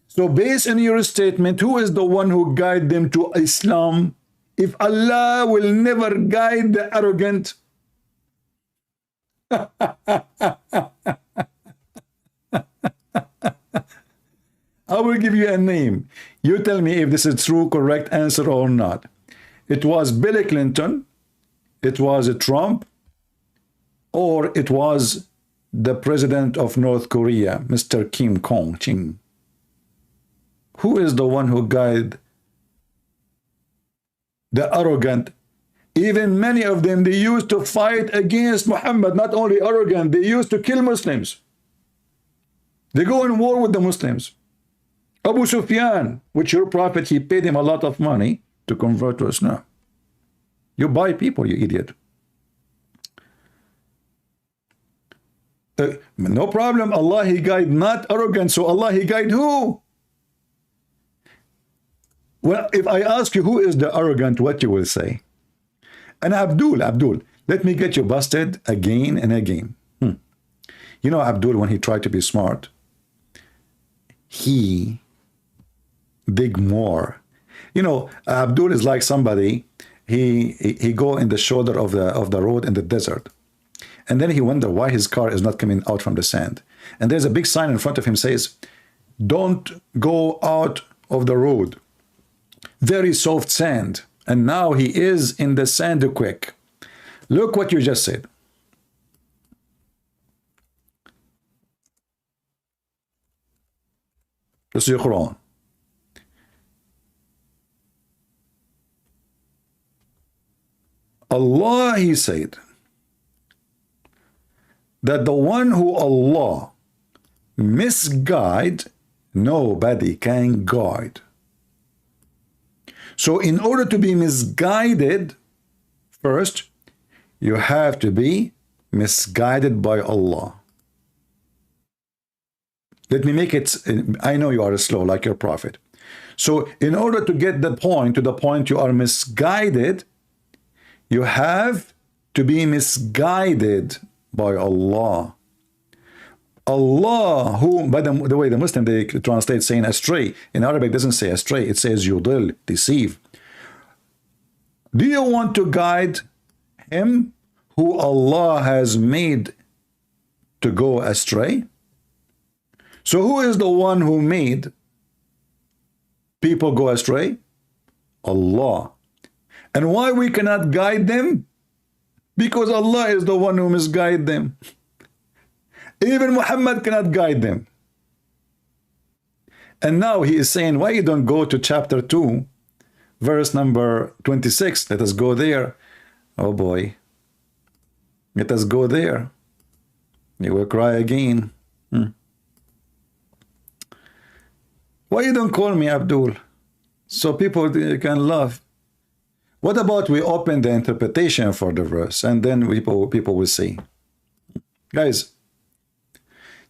Speaker 1: So based on your statement, who is the one who guide them to Islam? If Allah will never guide the arrogant. I will give you a name. You tell me if this is true, correct answer or not. It was Bill Clinton, it was Trump, or it was the president of North Korea, Mr. Kim Jong-un. Who is the one who guide the arrogant? Even many of them, they used to fight against Muhammad. Not only arrogant, they used to kill Muslims. They go in war with the Muslims. Abu Sufyan, which your prophet, he paid him a lot of money to convert to Islam. You buy people, you idiot. No problem. Allah, he guide not arrogant. So Allah, he guide who? Well, if I ask you who is the arrogant, what you will say? And Abdul, let me get you busted again and again. You know Abdul, when he tried to be smart, he dig more. You know, Abdul is like somebody, he go in the shoulder of the road in the desert. And then he wonder why his car is not coming out from the sand. And there's a big sign in front of him says, don't go out of the road. Very soft sand. And now he is in the sand quick. Look what you just said. This is your Quran. Allah, he said, that the one who Allah misguide, nobody can guide. So in order to be misguided, first, you have to be misguided by Allah. Let me make it, I know you are slow like your prophet. So in order to get the point, to the point you are misguided, you have to be misguided by Allah. Allah, who, by the way, the Muslim, they translate saying astray. In Arabic, it doesn't say astray. It says yudil, deceive. Do you want to guide him who Allah has made to go astray? So who is the one who made people go astray? Allah. And why we cannot guide them? Because Allah is the one who misguide them. Even Muhammad cannot guide them. And now he is saying, why you don't go to chapter 2, verse number 26? Let us go there. Oh boy. Let us go there. You will cry again. Why you don't call me Abdul? So people can laugh. What about we open the interpretation for the verse and then people will see. Guys,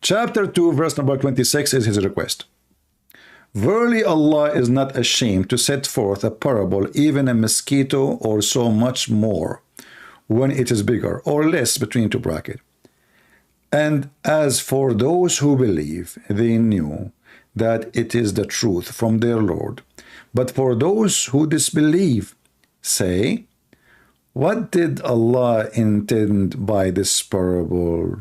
Speaker 1: chapter 2, verse number 26 is his request. Verily Allah is not ashamed to set forth a parable, even a mosquito or so much more, when it is bigger or less between two brackets. And as for those who believe, they knew that it is the truth from their Lord. But for those who disbelieve, say, what did Allah intend by this parable?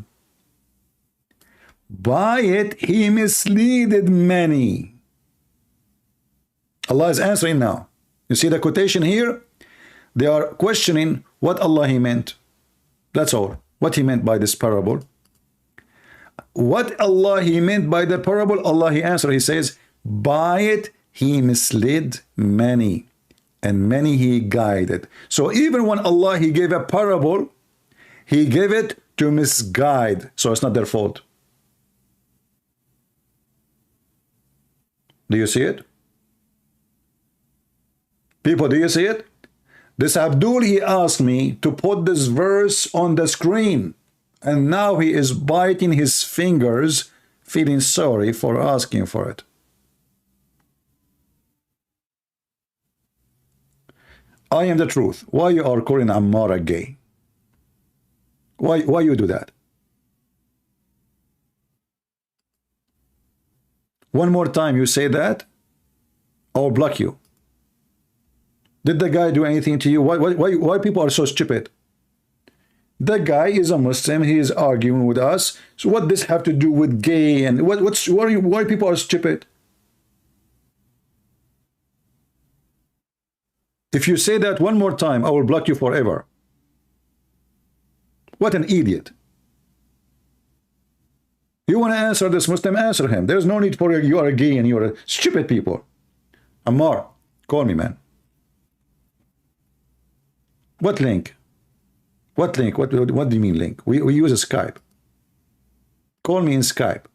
Speaker 1: By it he misleaded many. Allah is answering now. You see the quotation here? They are questioning what Allah he meant. That's all. What he meant by this parable. What Allah he meant by the parable, Allah he answered. He says, by it he misled many, and many he guided. So even when Allah he gave a parable, he gave it to misguide. So it's not their fault. Do you see it? People, do you see it? This Abdul, he asked me to put this verse on the screen. And now he is biting his fingers, feeling sorry for asking for it. I am the truth. Why you are calling Ammar a gay? Why you do that? One more time you say that, I'll block you. Did the guy do anything to you? Why people are so stupid? The guy is a Muslim. He is arguing with us. So what does this have to do with gay? And why people are stupid? If you say that one more time, I will block you forever. What an idiot. You want to answer this Muslim, answer him. There's no need for you are gay and you are stupid people. Ammar, call me, man. What link? What link? What do you mean link? We use a Skype. Call me in Skype.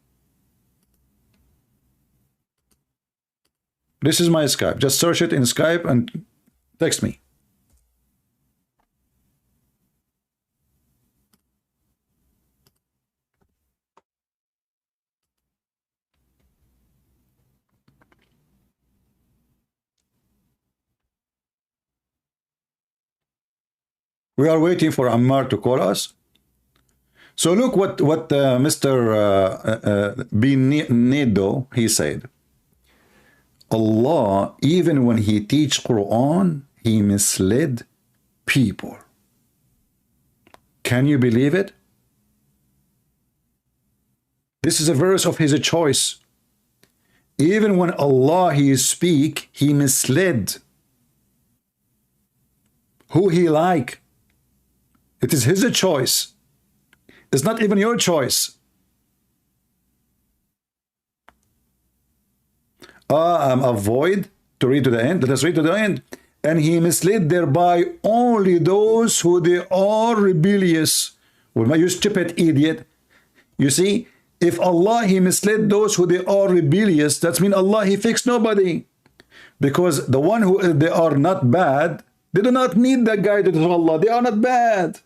Speaker 1: This is my Skype. Just search it in Skype and text me. We are waiting for Ammar to call us. So look what Mr. Binedo, he said. Allah, even when he teach Quran, he misled people. Can you believe it? This is a verse of his choice. Even when Allah he speak, he misled who he like. It is his choice. It's not even your choice. Avoid to read to the end. Let us read to the end. And he misled thereby only those who they are rebellious. Well, you stupid idiot. You see, if Allah he misled those who they are rebellious, that means Allah he fixed nobody. Because the one who they are not bad, they do not need the guidance of Allah. They are not bad.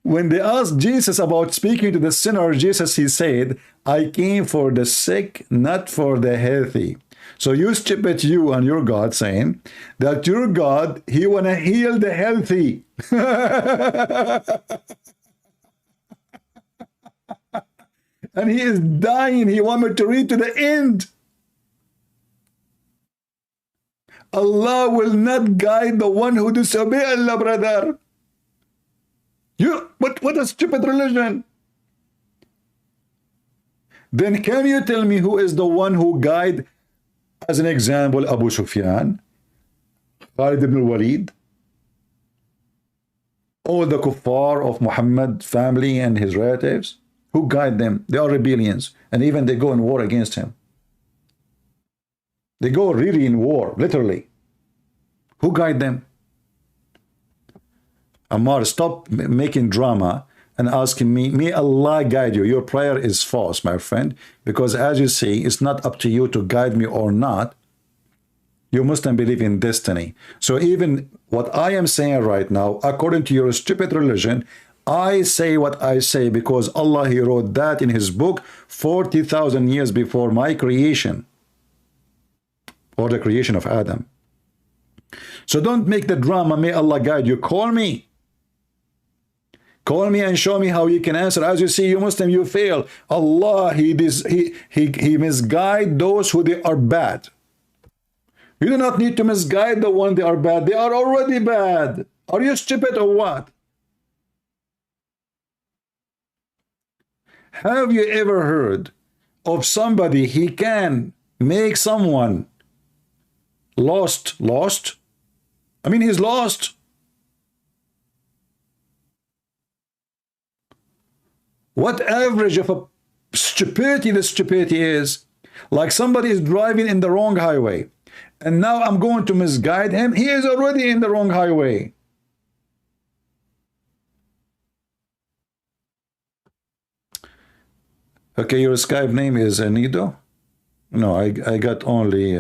Speaker 1: When they asked Jesus about speaking to the sinner, Jesus he said, I came for the sick, not for the healthy. So you stupid you and your God saying that your God, he want to heal the healthy. And he is dying. He want me to read to the end. Allah will not guide the one who disobey Allah, brother. What a stupid religion. Then can you tell me who is the one who guide, as an example, Abu Sufyan, Khalid ibn al-Walid, all the kuffar of Muhammad family and his relatives? Who guide them? They are rebellions, and even they go in war against him. They go really in war, literally. Who guide them? Ammar, stop making drama and asking me, may Allah guide you. Your prayer is false, my friend, because as you see, it's not up to you to guide me or not. You Muslim believe in destiny. So even what I am saying right now, according to your stupid religion, I say what I say because Allah, he wrote that in his book 40,000 years before my creation, or the creation of Adam. So don't make the drama, may Allah guide you. Call me. Call me and show me how you can answer. As you see, you Muslim, you fail. Allah, he misguide those who they are bad. You do not need to misguide the one they are bad. They are already bad. Are you stupid or what? Have you ever heard of somebody he can make someone lost? I mean, he's lost. What average of a stupidity the stupidity is? Like somebody is driving in the wrong highway, and now I'm going to misguide him. He is already in the wrong highway. Okay, your Skype name is Nido? No, I got only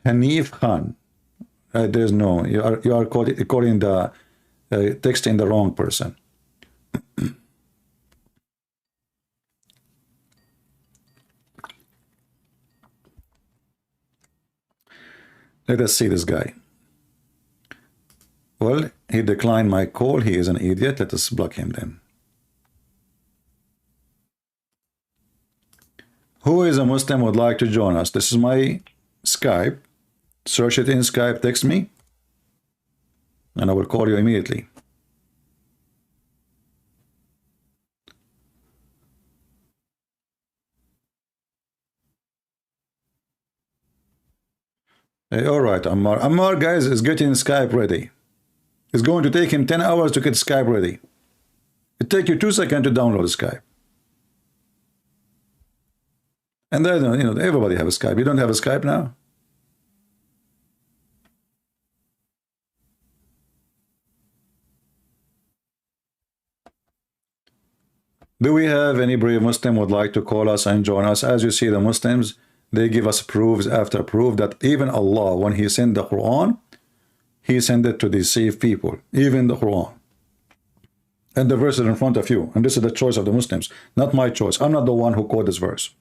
Speaker 1: Hanif Khan. There's no, you are calling the text in the wrong person. Let us see this guy. Well, he declined my call. He is an idiot. Let us block him then. Who is a Muslim would like to join us? This is my Skype. Search it in Skype, text me, and I will call you immediately. Hey, all right, Ammar. Ammar, guys, is getting Skype ready. It's going to take him 10 hours to get Skype ready. It takes you 2 seconds to download Skype. And then, you know, everybody have a Skype. You don't have a Skype now? Do we have any brave Muslim would like to call us and join us? As you see, the Muslims, they give us proofs after proof that even Allah, when He sent the Quran, He sent it to deceive people, even the Quran. And the verse is in front of you. And this is the choice of the Muslims, not my choice. I'm not the one who quote this verse.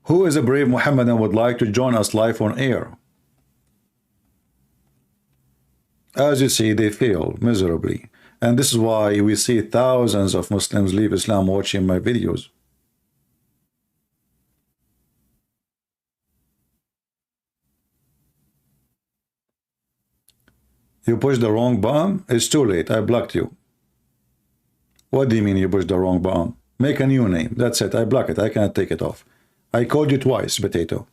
Speaker 1: Who is a brave Muhammadan would like to join us live on air? As you see, they fail miserably. And this is why we see thousands of Muslims leave Islam watching my videos. You pushed the wrong button? It's too late. I blocked you. What do you mean you pushed the wrong button? Make a new name. That's it. I block it. I can't take it off. I called you twice, Potato.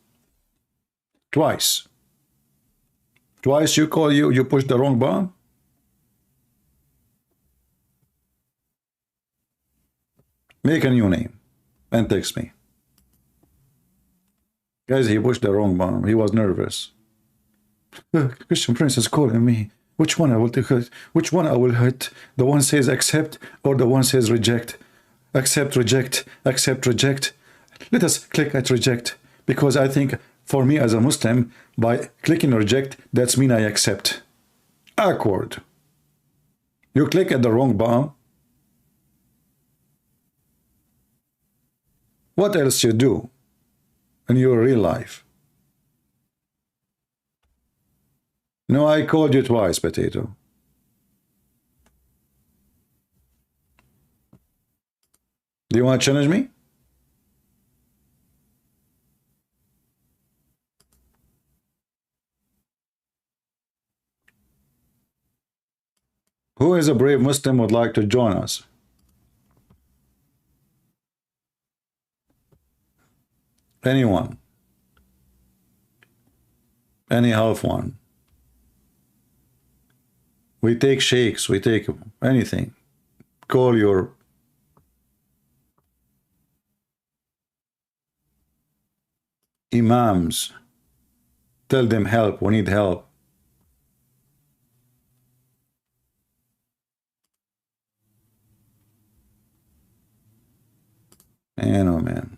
Speaker 1: Twice. Twice you pushed the wrong button? Make a new name and text me. Guys, he pushed the wrong button. He was nervous. Christian Prince is calling me. Which one I will take? Which one I will hit? The one says accept or the one says reject? Accept, reject, accept, reject. Let us click at reject, because I think for me as a Muslim, by clicking reject, that's mean I accept. Awkward. You click at the wrong button. What else you do in your real life? No, I called you twice, Potato. Do you want to challenge me? Who is a brave Muslim would like to join us? Anyone? Any half one? We take sheikhs, we take anything. Call your imams. Tell them help, we need help. Man, oh man.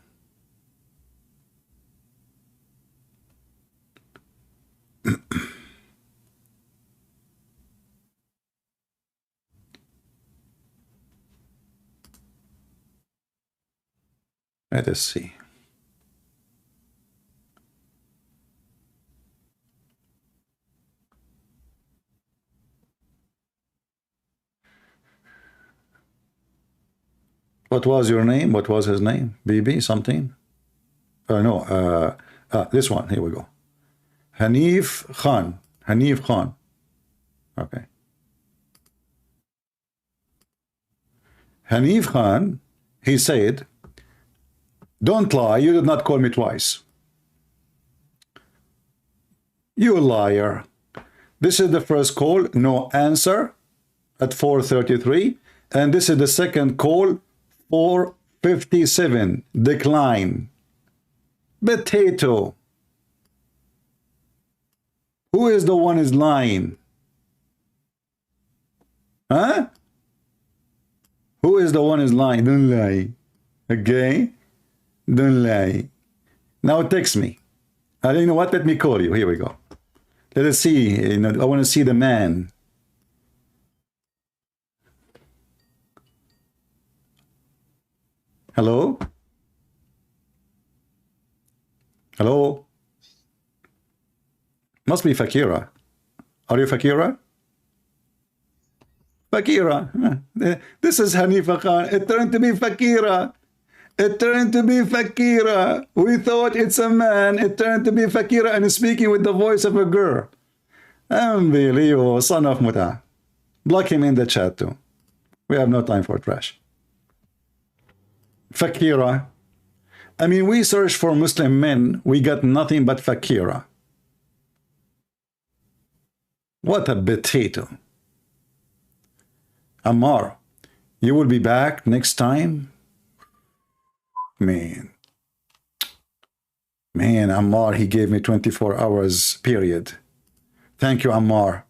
Speaker 1: Let us see. What was your name? What was his name? BB something? No, this one. Here we go. Hanif Khan. Hanif Khan. Okay. Hanif Khan, he said, don't lie, you did not call me twice. You liar. This is the first call, no answer at 4:33. And this is the second call, 4:57, decline. Potato. Who is the one is lying? Huh? Who is the one is lying? Don't lie. Okay? Don't lie. Now text me. You know what? Let me call you. Here we go. Let us see. You know, I want to see the man. Hello? Hello? Must be Fakira. Are you Fakira? Fakira. This is Hanifa Khan. It turned to be Fakira. It turned to be Fakira. We thought it's a man. It turned to be Fakira and speaking with the voice of a girl. Unbelievable. Son of Muta. Block him in the chat too. We have no time for trash. Fakira. I mean, we search for Muslim men. We got nothing but Fakira. What a potato. Ammar, you will be back next time? Man, Ammar, he gave me 24 hours, period. Thank you, Ammar.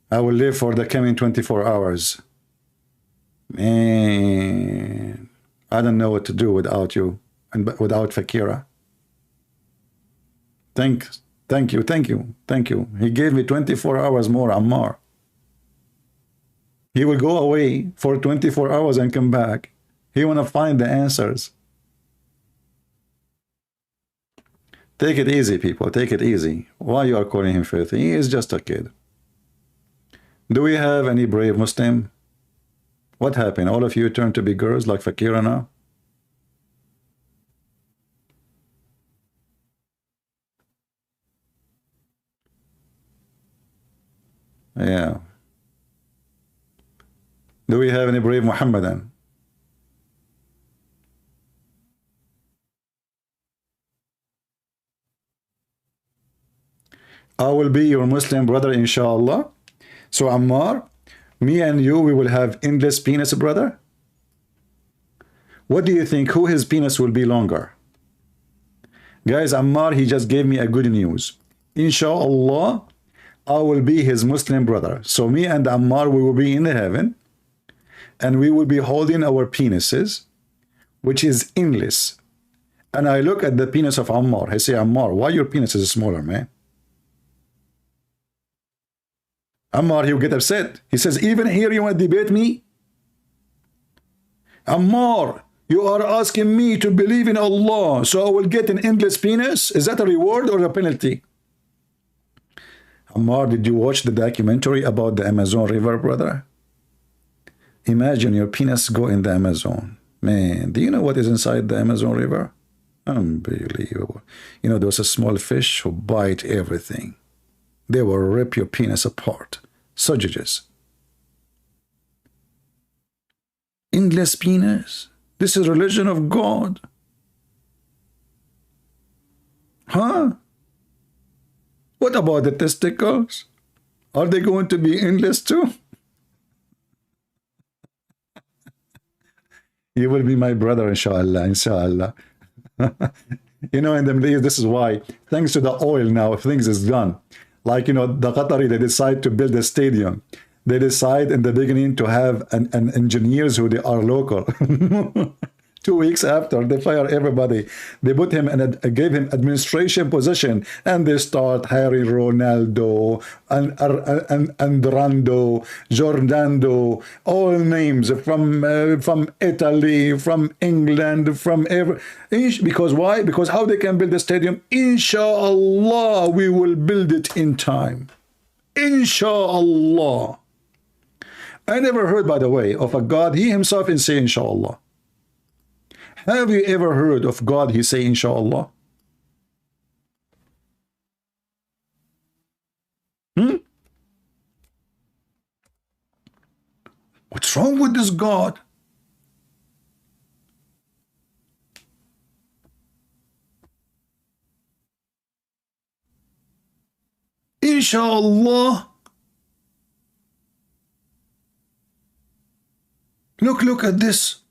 Speaker 1: I will live for the coming 24 hours. Man, I don't know what to do without you and without Fakira. Thank you. He gave me 24 hours more, Ammar. He will go away for 24 hours and come back. He want to find the answers. Take it easy, people. Take it easy. Why you are calling him filthy? He is just a kid. Do we have any brave Muslim? What happened? All of you turned to be girls like Fakira now? Yeah. Do we have any brave Muhammadan? I will be your Muslim brother, inshallah. So Ammar, me and you, we will have endless penis, brother. What do you think? Who his penis will be longer? Guys, Ammar, he just gave me a good news. Inshallah, I will be his Muslim brother. So me and Ammar, we will be in heaven. And we will be holding our penises, which is endless. And I look at the penis of Ammar. I say, Ammar, why your penis is smaller, man? Ammar, he'll get upset. He says, even here you want to debate me? Ammar, you are asking me to believe in Allah, so I will get an endless penis? Is that a reward or a penalty? Ammar, did you watch the documentary about the Amazon River, brother? Imagine your penis go in the Amazon. Man, do you know what is inside the Amazon River? Unbelievable. You know, there's a small fish who bite everything. They will rip your penis apart. Sausages. Endless penis. This is religion of God. Huh? What about the testicles? Are they going to be endless too? You will be my brother, inshallah, inshallah. You know, in the Middle East, this is why, thanks to the oil now, things is done. Like, you know, the Qatari, they decide to build a stadium. They decide in the beginning to have an engineers who they are local. 2 weeks after, they fire everybody. They put him and gave him administration position, and they start hiring Ronaldo and Rando, Giordano, all names from Italy, from England, from because why? Because how they can build a stadium? Inshallah, we will build it in time. Inshallah. I never heard, by the way, of a God. He himself is saying inshallah. Have you ever heard of God, he say, inshallah? What's wrong with this God? Inshallah. Look at this.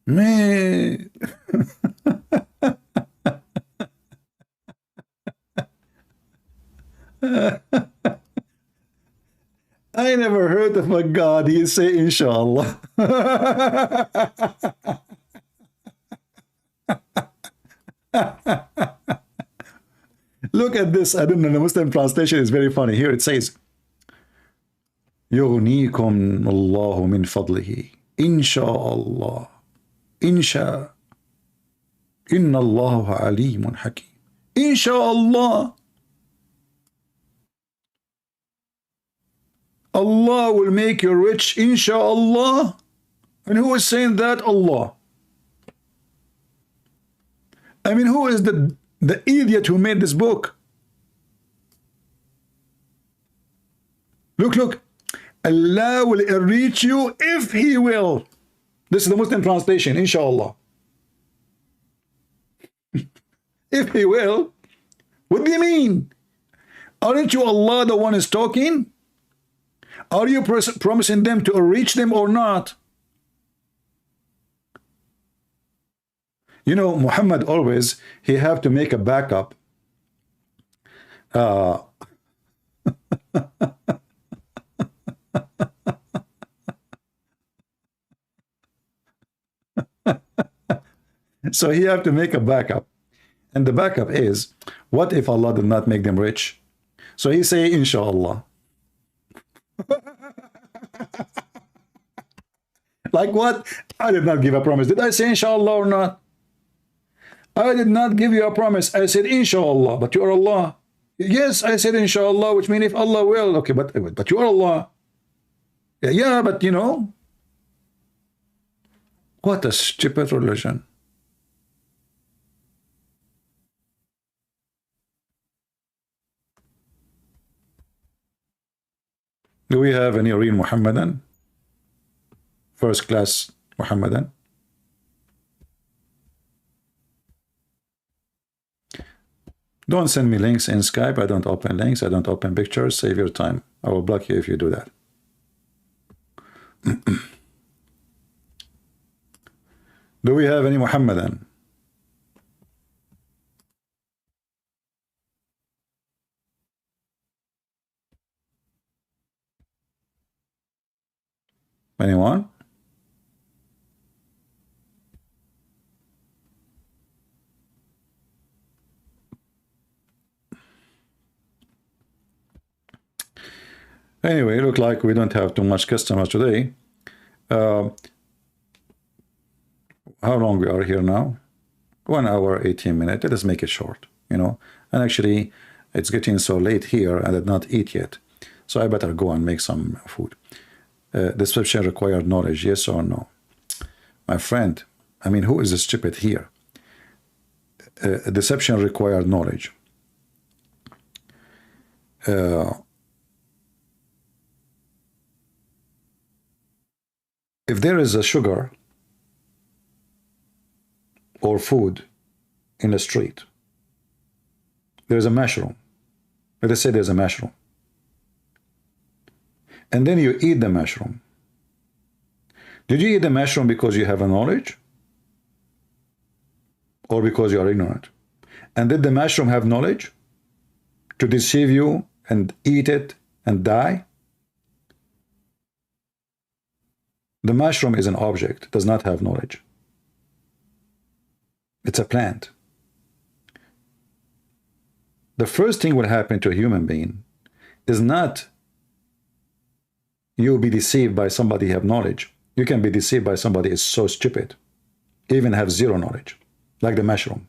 Speaker 1: Man. I never heard of a God, he say inshallah. Look at this. I don't know, the Muslim translation is very funny. Here it says, يغنيكم الله من فضله إن شاء الله إن شاء إن الله عليم حكيم. إن شاء الله. Allah will make you rich, inshallah. And who is saying that? Allah. I mean, who is the idiot who made this book? Look. Allah will enrich you if He will. This is the Muslim translation, inshallah. If He will. What do you mean? Aren't you Allah the one is talking? Are you promising them to reach them or not? You know, Muhammad always, he have to make a backup. So he have to make a backup. And the backup is, what if Allah did not make them rich? So he say, inshallah. Like what? I did not give a promise. Did I say inshallah or not? I did not give you a promise. I said inshallah, but you are Allah. Yes, I said inshallah, which means if Allah will. Okay, but you are Allah. Yeah, but you know, what a stupid religion. Do we have any real Muhammadan? First class Muhammadan? Don't send me links in Skype. I don't open links. I don't open pictures. Save your time. I will block you if you do that. Do we have any Muhammadan? Anyone? Anyway, look like we don't have too much customers today. How long we are here now? 1 hour, 18 minutes. Let us make it short, you know. And actually, it's getting so late here. I did not eat yet. So I better go and make some food. Deception required knowledge, yes or no? My friend, I mean, who is the stupid here? Deception required knowledge. If there is a sugar or food in the street, there's a mushroom. Let us say there's a mushroom. And then you eat the mushroom. Did you eat the mushroom because you have a knowledge? Or because you are ignorant? And did the mushroom have knowledge to deceive you and eat it and die? The mushroom is an object, does not have knowledge. It's a plant. The first thing will happen to a human being is not you be deceived by somebody who have knowledge. You can be deceived by somebody who is so stupid, even have zero knowledge, like the mushroom.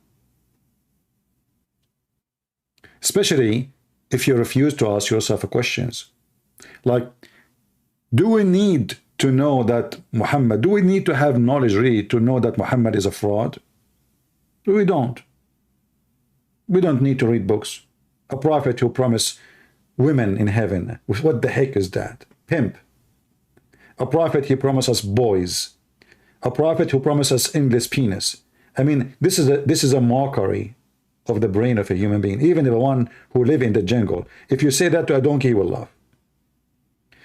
Speaker 1: Especially if you refuse to ask yourself questions. Like, do we need to know that Muhammad, do we need to have knowledge really to know that Muhammad is a fraud? We don't. We don't need to read books. A prophet who promised women in heaven. What the heck is that? Pimp. A prophet he promised us boys. A prophet who promised us endless penis. I mean, this is a mockery of the brain of a human being. Even the one who live in the jungle. If you say that to a donkey, he will laugh.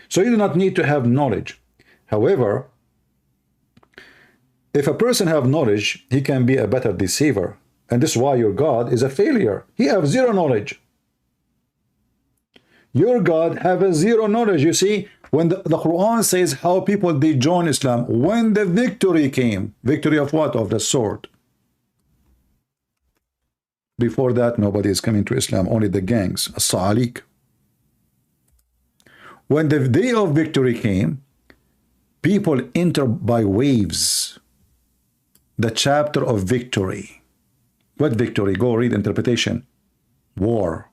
Speaker 1: So you do not need to have knowledge. However, if a person have knowledge, he can be a better deceiver. And this is why your God is a failure. He have zero knowledge. Your God have a zero knowledge. You see, when the Quran says how people they join Islam, when the victory came, victory of what? Of the sword. Before that, nobody is coming to Islam, only the gangs, as-sa'alik. When the day of victory came, people enter by waves. The chapter of victory. What victory? Go read interpretation. War.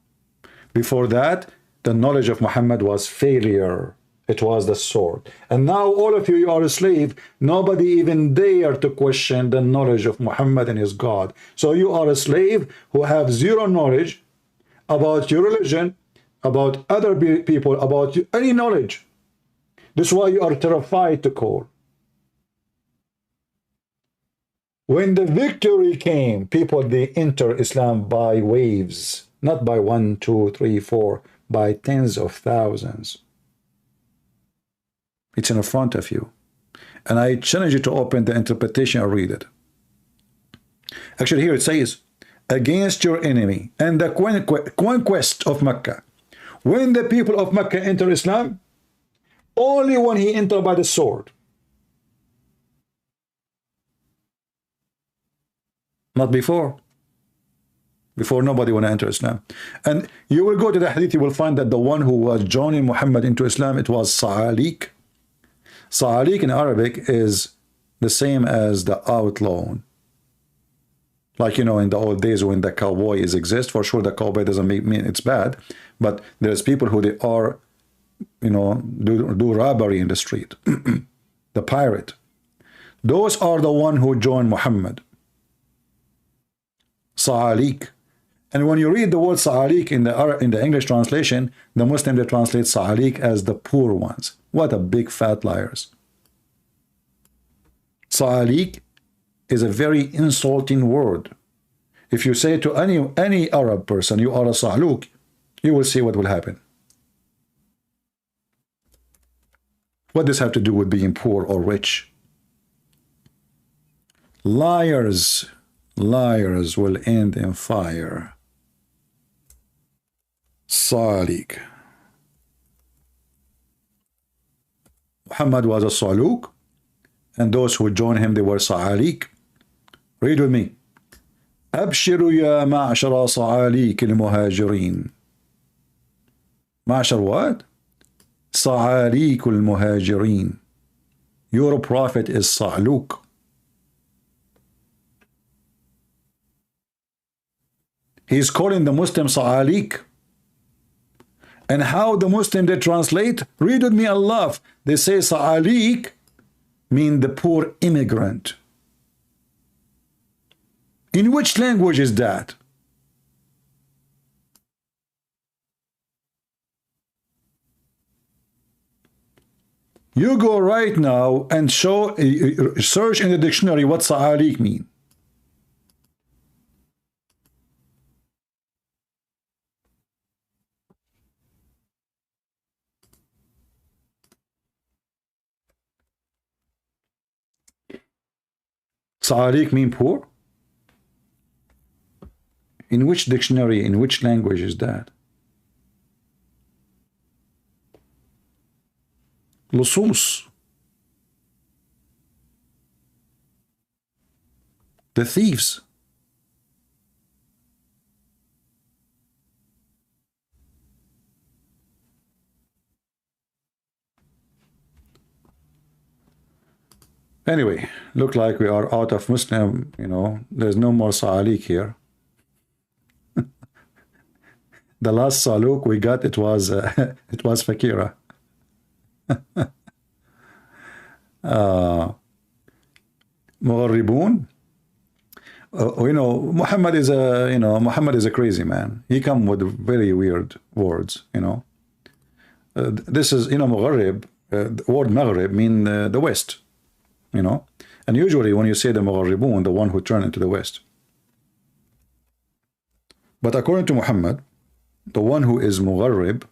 Speaker 1: Before that, the knowledge of Muhammad was failure. It was the sword. And now all of you, you are a slave. Nobody even dare to question the knowledge of Muhammad and his God. So you are a slave who have zero knowledge about your religion, about other people, about any knowledge. This is why you are terrified to call. When the victory came, people, they enter Islam by waves, not by 1, 2, 3, 4, by tens of thousands. It's in front of you. And I challenge you to open the interpretation or read it. Actually, here it says, against your enemy and the conquest of Mecca. When the people of Mecca enter Islam, only when he entered by the sword. Not before. Before, nobody want to enter Islam. And you will go to the hadith, you will find that the one who was joining Muhammad into Islam, it was Sa'alik. Sa'alik in Arabic is the same as the outlaw. Like, you know, in the old days when the cowboy exist, for sure the cowboy doesn't mean it's bad, but there's people who they are, you know, do robbery in the street. The pirate. Those are the one who joined Muhammad. Sa'alik. And when you read the word Sa'alik in the English translation, the Muslim, they translate Sa'alik as the poor ones. What a big fat liars. Sa'alik is a very insulting word. If you say to any Arab person, you are a Sa'luk, you will see what will happen. What does this have to do with being poor or rich? Liars, liars will end in fire. Sa'lik. Muhammad was a Sa'luk, and those who joined him, they were Sa'alik. Read with me. أبشروا يا معشر صعاليك المهاجرين. معشر what? صعاليك المهاجرين. Your prophet is Sa'luk. He's calling the Muslim Sa'alik. And how the Muslim they translate? Read with me Allah. They say Sa'alik mean the poor immigrant. In which language is that? You go right now and search in the dictionary what Sa'alik mean. Sa'alik mean poor? In which dictionary, in which language is that? Lusus. The thieves. Anyway, look like we are out of Muslim, you know, there's no more Sa'alik here. The last Saluk we got, it was Fakira. Mugharribun. You know, Muhammad is a crazy man. He come with very weird words, you know. This is, you know, Mugharrib, the word Maghrib mean the West, you know. And usually when you say the Mugharribun, the one who turn into the West. But according to Muhammad, the one who is Mugharrib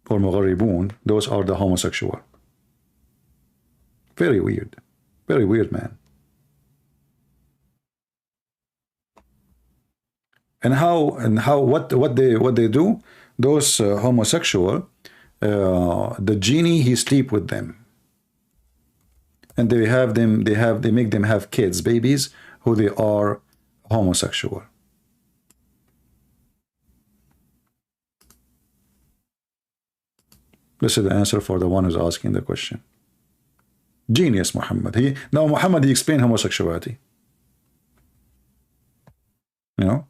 Speaker 1: or Mugharribun, those are the homosexual. Very weird. Very weird, man. And what they do? Those homosexual, the genie, he sleep with them, and they make them have kids, babies, who they are homosexual. This is the answer for the one who's asking the question. Genius, Muhammad. Muhammad, he explained homosexuality. You know,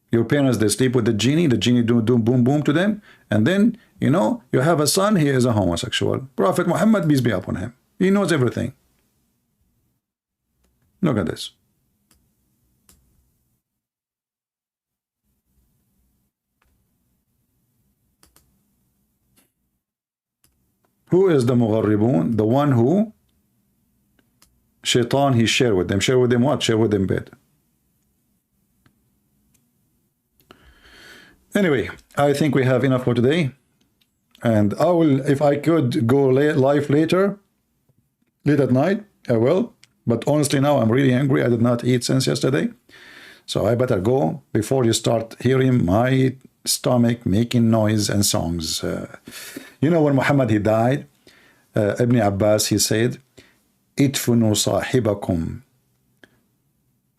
Speaker 1: your parents, they sleep with the genie do boom boom to them, and then, you know, you have a son, he is a homosexual. Prophet Muhammad, peace be upon him, he knows everything. Look at this. Who is the Mugharribun? The one who Shaitan, he share with them. Share with them what? Share with them bed. Anyway, I think we have enough for today. And I will, if I could go live later, late at night, I will. But honestly now, I'm really hungry. I did not eat since yesterday. So I better go before you start hearing my stomach making noise and songs. You know, when Muhammad, he died, Ibn Abbas, he said, idfunu sahibakum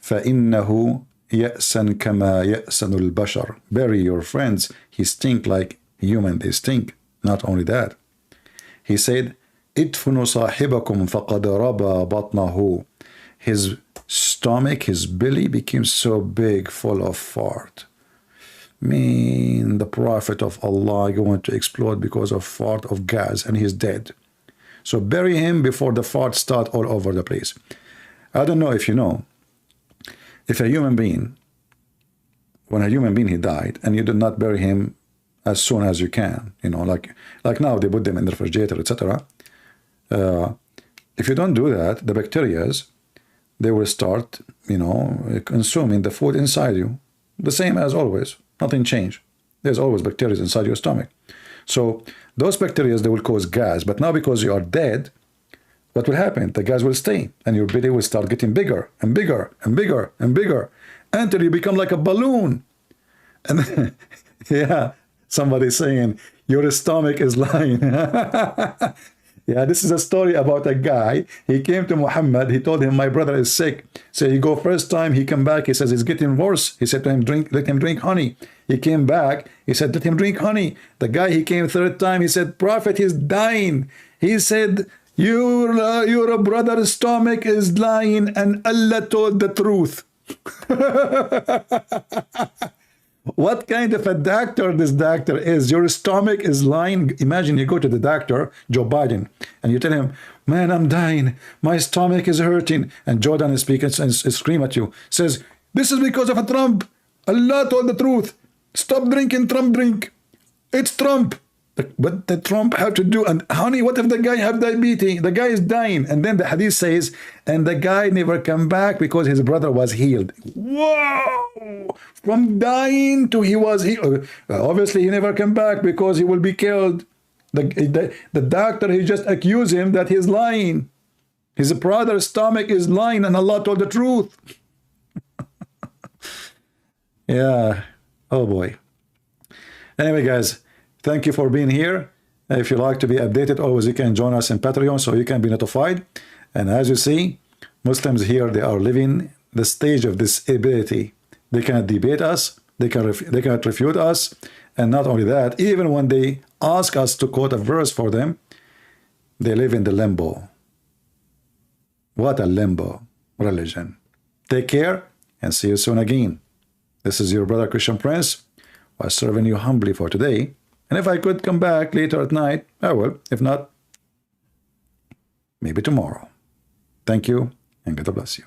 Speaker 1: فإنه يأسن كما يأسن البشر. Bury your friends. He stink like human, they stink. Not only that, he said, idfunu sahibakum faqad raba batnahu. His stomach, his belly became so big, full of fart. The Prophet of Allah going to explode because of fart of gas, and he's dead. So bury him before the fart start all over the place. I don't know if you know, if a human being, when a human being he died, and you did not bury him as soon as you can, you know, like now they put them in the refrigerator, etc. If you don't do that, the bacterias, they will start, you know, consuming the food inside you, the same as always. Nothing changed. There's always bacteria inside your stomach. So those bacteria, they will cause gas. But now because you are dead, what will happen? The gas will stay, and your belly will start getting bigger and bigger and bigger and bigger until you become like a balloon. And then, yeah, somebody saying your stomach is lying. Yeah, this is a story about a guy. He came to Muhammad. He told him, my brother is sick. So he go first time. He come back. He says, it's getting worse. He said to him, let him drink honey. He came back. He said, let him drink honey. The guy, he came third time. He said, Prophet, he's dying. He said, your brother's stomach is lying, and Allah told the truth. What kind of a doctor this doctor is? Your stomach is lying. Imagine you go to the doctor, Joe Biden, and you tell him, man, I'm dying. My stomach is hurting. And Jordan is speaking and scream at you. Says, this is because of a Trump. Allah told the truth. Stop drinking Trump drink. It's Trump. What did Trump have to do? And honey, what if the guy have diabetes? The guy is dying. And then the hadith says, and the guy never come back because his brother was healed. Whoa! From dying to he was healed. Obviously, he never come back because he will be killed. The doctor, he just accused him that he's lying. His brother's stomach is lying, and Allah told the truth. Yeah. Oh, boy. Anyway, guys, thank you for being here. If you like to be updated, always you can join us in Patreon so you can be notified. And as you see, Muslims here, they are living the stage of disability. They cannot debate us. They cannot refute us. And not only that, even when they ask us to quote a verse for them, they live in the limbo. What a limbo religion. Take care and see you soon again. This is your brother Christian Prince, was serving you humbly for today. And if I could come back later at night, I will. If not, maybe tomorrow. Thank you, and God bless you.